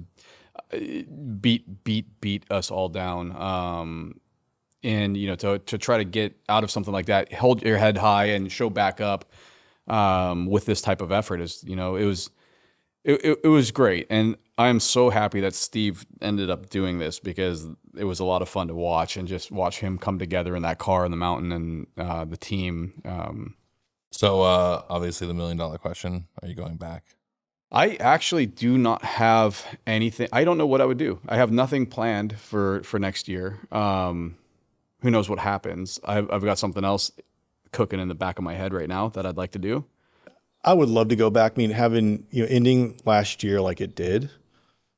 beat us all down. And to try to get out of something like that, hold your head high and show back up with this type of effort it was great. And I'm so happy that Steve ended up doing this because it was a lot of fun to watch and just watch him come together in that car in the mountain and the team. So obviously the $1 million question, are you going back? I actually do not have anything. I don't know what I would do. I have nothing planned for next year. Who knows what happens? I've got something else cooking in the back of my head right now that I'd like to do. I would love to go back. I mean, having ending last year like it did,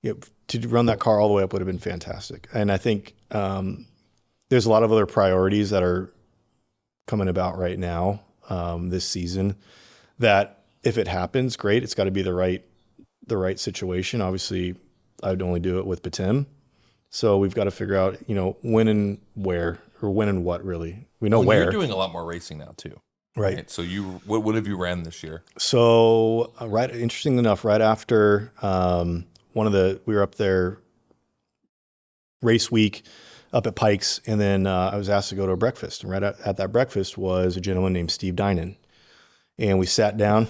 to run that car all the way up would have been fantastic. And I think there's a lot of other priorities that are coming about right now this season. That if it happens, great. It's got to be the right situation. Obviously, I'd only do it with Betim. So we've got to figure out when and where, or when and what. Really, we know where. You're doing a lot more racing now too. Right. So what have you ran this year? So interesting enough, right after we were up there race week up at Pikes, and then I was asked to go to a breakfast. And right at that breakfast was a gentleman named Steve Dinan, and we sat down.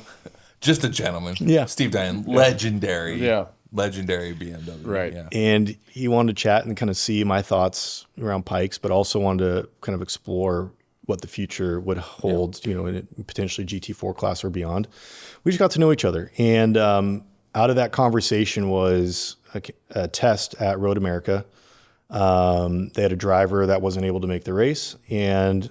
Just a gentleman. Yeah. Steve Dinan, legendary. Yeah. Legendary BMW. Right. Yeah. And he wanted to chat and kind of see my thoughts around Pikes, but also wanted to kind of explore what the future would hold, in potentially GT4 class or beyond. We just got to know each other. And out of that conversation was a test at Road America. They had a driver that wasn't able to make the race, and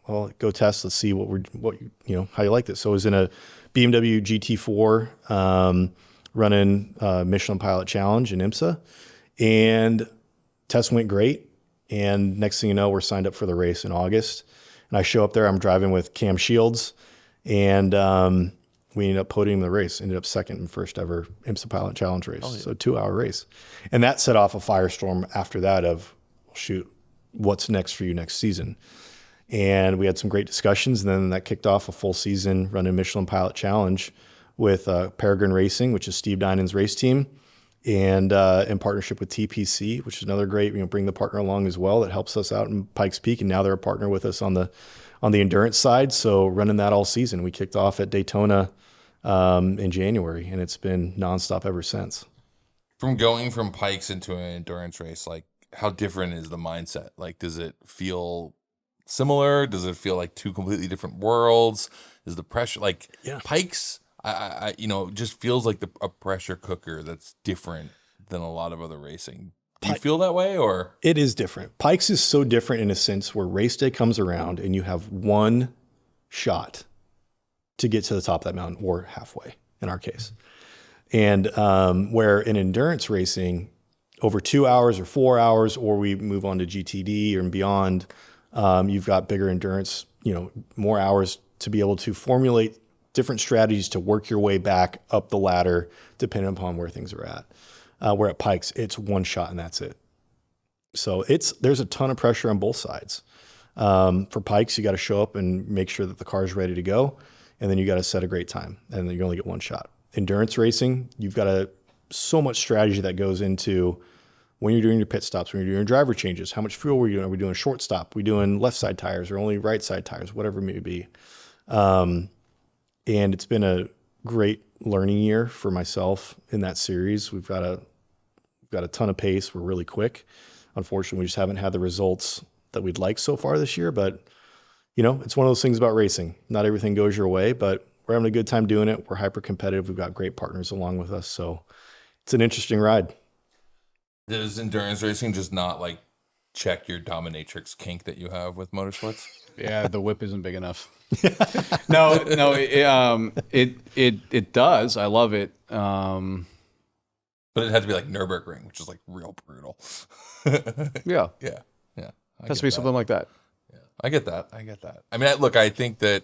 go test. Let's see how you like this. So it was in a BMW GT4 running Michelin Pilot Challenge in IMSA, and test went great. And next thing you know, we're signed up for the race in August. And I show up there. I'm driving with Cam Shields, and we ended up podiuming the race. Ended up second in first ever IMSA Pilot Challenge race. Oh, yeah. So 2-hour race, and that set off a firestorm after that of, shoot, what's next for you next season? And we had some great discussions, and then that kicked off a full season running Michelin Pilot Challenge with Peregrine Racing, which is Steve Dinan's race team, and in partnership with TPC, which is another great, bring the partner along as well that helps us out in Pikes Peak. And now they're a partner with us on the endurance side. So running that all season. We kicked off at Daytona in January, and it's been nonstop ever since. From going from Pikes into an endurance race, like how different is the mindset? Like, does it feel similar? Does it feel like two completely different worlds? Is the pressure Pikes? I just feels like a pressure cooker that's different than a lot of other racing. Do you feel that way, or? It is different. Pikes is so different in a sense where race day comes around and you have one shot to get to the top of that mountain, or halfway in our case. And where in endurance racing, over 2 hours or 4 hours, or we move on to GTD or beyond, you've got bigger endurance, more hours to be able to formulate different strategies to work your way back up the ladder, depending upon where things are at. Where at Pikes, it's one shot and that's it. So there's a ton of pressure on both sides. For Pikes, you got to show up and make sure that the car is ready to go, and then you got to set a great time, and then you only get one shot. Endurance racing, you've got so much strategy that goes into when you're doing your pit stops, when you're doing driver changes, how much fuel we're doing. Are we doing a short stop? Are we doing left side tires or only right side tires? Whatever it may be. And it's been a great learning year for myself in that series. We've got a ton of pace. We're really quick. Unfortunately, we just haven't had the results that we'd like so far this year, but it's one of those things about racing. Not everything goes your way, but we're having a good time doing it. We're hyper competitive. We've got great partners along with us. So it's an interesting ride. Does endurance racing just not like check your dominatrix kink that you have with motorsports? Yeah, the whip isn't big enough. No, it does. I love it. But it had to be like Nürburgring, which is like real brutal. Yeah. Yeah. It has to be something like that. Yeah. I get that. I mean, look, I think that,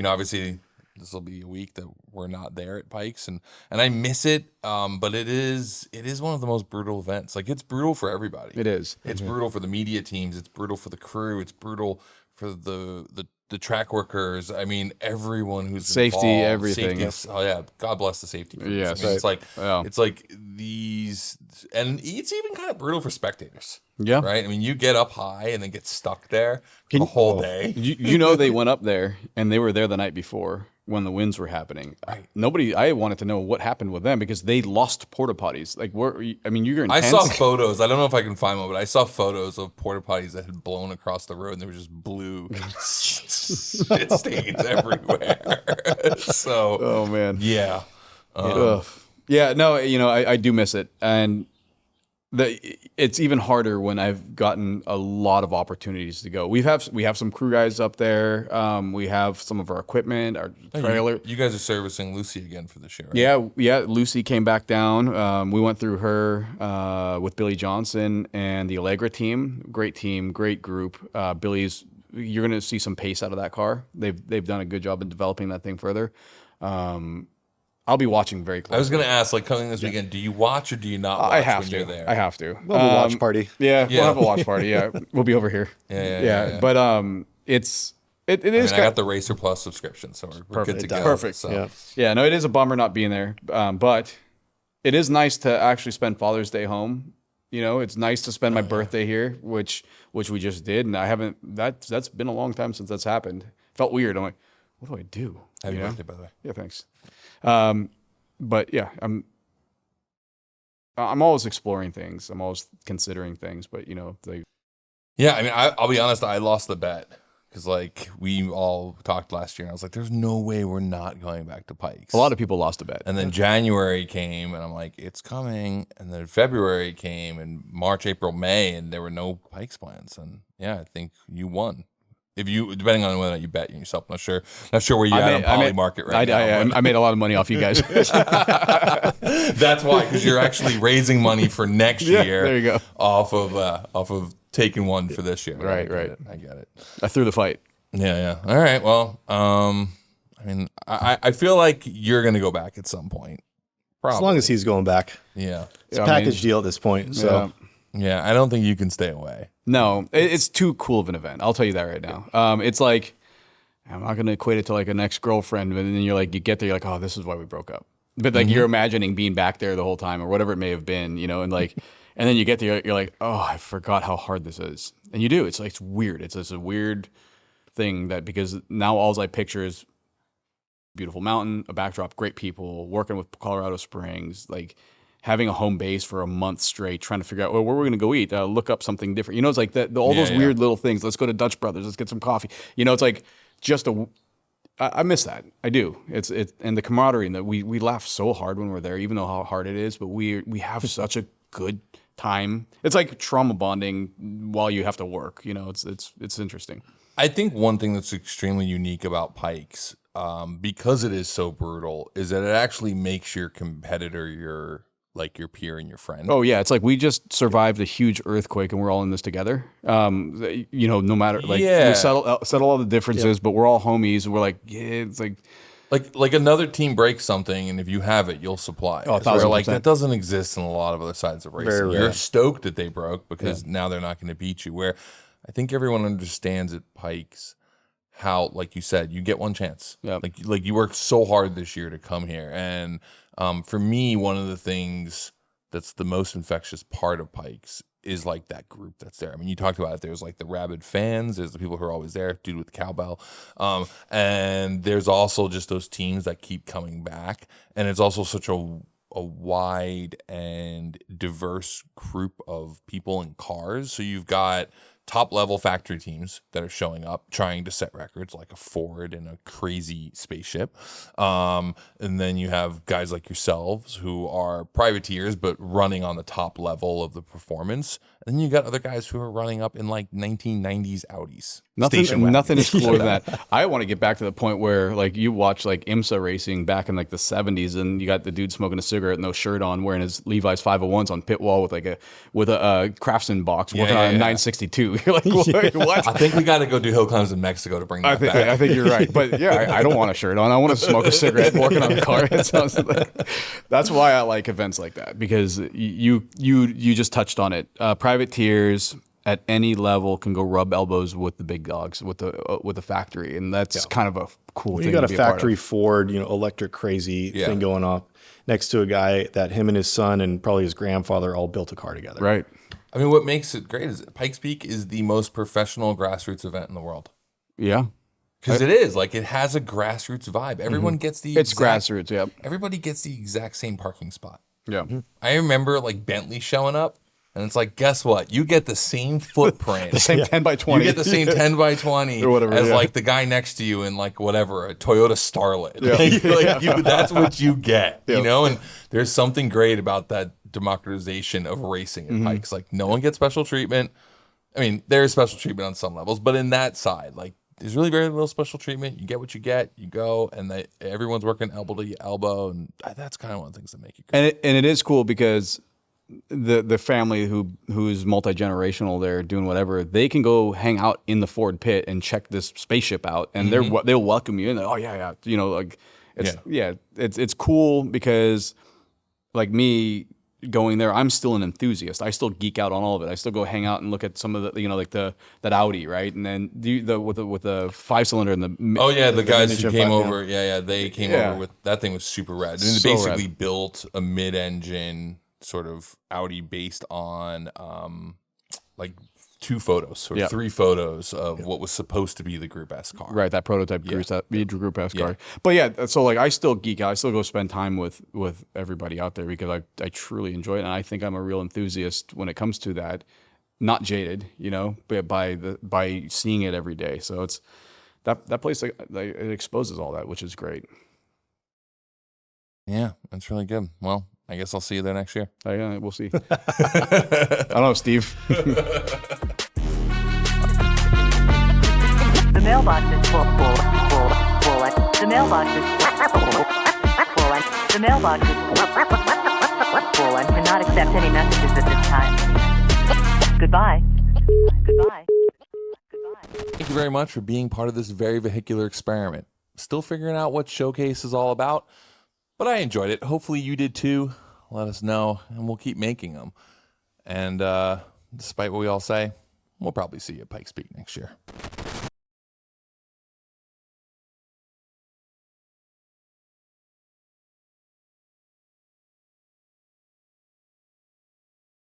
obviously this will be a week that we're not there at Pikes and I miss it. But it is one of the most brutal events. Like, it's brutal for everybody. It is. It's brutal for the media teams. It's brutal for the crew. It's brutal for the track workers. I mean, everyone who's safety, involved. everything. Safety, oh yeah, God bless the safety crews. Yes, I mean, right. it's like these, and it's even kind of brutal for spectators. Yeah, right. I mean, you get up high and then get stuck there the whole day. They went up there and they were there the night before when the winds were happening. Right. I wanted to know what happened with them because they lost porta potties. Like, you're in I tents. saw photos. I don't know if I can find one, but I saw photos of porta potties that had blown across the road and there was just blue shit stains everywhere. So, oh man, yeah, yeah. No, I do miss it, and it's even harder when I've gotten a lot of opportunities to go. We have some crew guys up there. We have some of our equipment, our trailer. You guys are servicing Lucy again for this year, right? Yeah. Lucy came back down. We went through her with Billy Johnson and the Allegra team. Great group. Billy's. You're going to see some pace out of that car. They've done a good job in developing that thing further. I'll be watching very closely. I was going to ask, like, coming this weekend, do you watch or do you not watch when you're there? I have to. We'll have a watch party. Yeah, we'll have a watch party. Yeah, we'll be over here. Yeah. But it is. I got the Racer Plus subscription, so we're good to go. Perfect. So. Yeah. No, it is a bummer not being there, but it is nice to actually spend Father's Day home. It's nice to spend my birthday here, which we just did, and I haven't. That's been a long time since that's happened. Felt weird. I'm like, what do I do? Happy birthday, by the way. Yeah, thanks. But yeah, I'm always exploring things. I'm always considering things, but yeah, I mean, I'll be honest. I lost the bet because like we all talked last year, and I was like, "There's no way we're not going back to Pikes." A lot of people lost a bet, and then January came, and I'm like, "It's coming," and then February came, and March, April, May, and there were no Pikes plans, and yeah, I think you won. If you, depending on whether you bet yourself, not sure where you're at on Poly Market right now. I made a lot of money off you guys. That's why, because you're actually raising money for next year. There you go. Off of taking one for this year. Right. I get it. I threw the fight. Yeah. All right. Well, I mean, I feel like you're gonna go back at some point. Probably. As long as he's going back. Yeah. It's a package deal at this point. So yeah, I don't think you can stay away. No, it's too cool of an event. I'll tell you that right now. It's like, I'm not going to equate it to like an ex-girlfriend, but then you get there, you're like, oh, this is why we broke up. But like you're imagining being back there the whole time or whatever it may have been, and like, and then you get there, you're like, oh, I forgot how hard this is. And you do. It's like, it's weird. It's a weird thing that because now all I picture is beautiful mountain, a backdrop, great people, working with Colorado Springs, like having a home base for a month straight, trying to figure out, well, where we're going to go eat, look up something different. It's like all those weird little things. Let's go to Dutch Brothers. Let's get some coffee. It's like just I miss that. I do. It's and the camaraderie and that we laugh so hard when we're there, even though how hard it is, but we have such a good time. It's like trauma bonding while you have to work. It's interesting. I think one thing that's extremely unique about Pikes, because it is so brutal, is that it actually makes your competitor your peer and your friend. Oh yeah, it's like we just survived a huge earthquake and we're all in this together. No matter we settle all the differences, but we're all homies. And we're like, yeah, it's like like another team breaks something, and if you have it, you'll supply it. Oh, Where, like 1000%. that doesn't exist in a lot of other sides of racing. Very rare. You're stoked that they broke because now they're not going to beat you. Where I think everyone understands at Pikes how, like you said, you get one chance. Yep. Like you worked so hard this year to come here, and for me, one of the things that's the most infectious part of Pikes is like that group that's there. I mean, you talked about it. There's like the rabid fans. There's the people who are always there, dude with the cowbell. And there's also just those teams that keep coming back. And it's also such a wide and diverse group of people and cars. So you've got top level factory teams that are showing up trying to set records, like a Ford and a crazy spaceship. And then you have guys like yourselves who are privateers but running on the top level of the performance. And then you got other guys who are running up in like 1990s Audis. Nothing is cooler than that. I want to get back to the point where like you watch like IMSA racing back in like the 70s, and you got the dude smoking a cigarette, no shirt on, wearing his Levi's 501s on pit wall with a Craftsman box, working on a 962. You're like, what? I think we got to go do hill climbs in Mexico to bring that back. I think you're right, but yeah, I don't want a shirt on. I want to smoke a cigarette working on the car. It sounds like, that's why I like events like that, because you just touched on it. Privateers at any level can go rub elbows with the big dogs, with the factory, and that's kind of a cool thing. You got to a be part factory of. Ford, electric crazy thing going on next to a guy that him and his son and probably his grandfather all built a car together. Right. I mean, what makes it great is Pikes Peak is the most professional grassroots event in the world. Yeah. Because it is. Like, it has a grassroots vibe. Everyone gets the It's grassroots, yep. Everybody gets the exact same parking spot. Yeah. I remember, like, Bentley showing up, and it's like, guess what? You get the same footprint. The same 10 by 20. You get the same 10 by 20 Or whatever, as, yeah. like, the guy next to you in, like, whatever, a Toyota Starlet. Yeah. That's what you get, you know? And there's something great about that democratization of racing at Pikes. Like, no one gets special treatment. I mean, there's special treatment on some levels, but in that side, like, there's really very little special treatment. You get what you get, you go, and everyone's working elbow to elbow, and that's kind of one of the things that make it great. And it is cool because the family who's multi-generational there doing whatever, they can go hang out in the Ford pit and check this spaceship out, and they'll welcome you, and oh yeah, like it's cool because like me going there, I'm still an enthusiast. I still geek out on all of it. I still go hang out and look at some of the like that Audi, right? And then with the 5-cylinder and the the guys who came 5, over, they came over with that thing was super rad. And So they basically rad. built a mid-engine sort of Audi based on like 2 photos or 3 photos of what was supposed to be the Group S car. Right, that prototype Group S car. But yeah, so like I still geek out. I still go spend time with everybody out there because I truly enjoy it, and I think I'm a real enthusiast when it comes to that. Not jaded, but by seeing it every day. So it's that place it exposes all that, which is great. Yeah, that's really good. Well, I guess I'll see you there next year. Yeah, we'll see. I don't know, Steve. The mailbox is full. The mailbox is full. The mailbox is full and cannot accept any messages at this time. Goodbye. Goodbye. Thank you very much for being part of this very vehicular experiment. Still figuring out what Showcase is all about, but I enjoyed it. Hopefully you did too. Let us know, and we'll keep making them. And despite what we all say, we'll probably see you at Pikes Peak next year.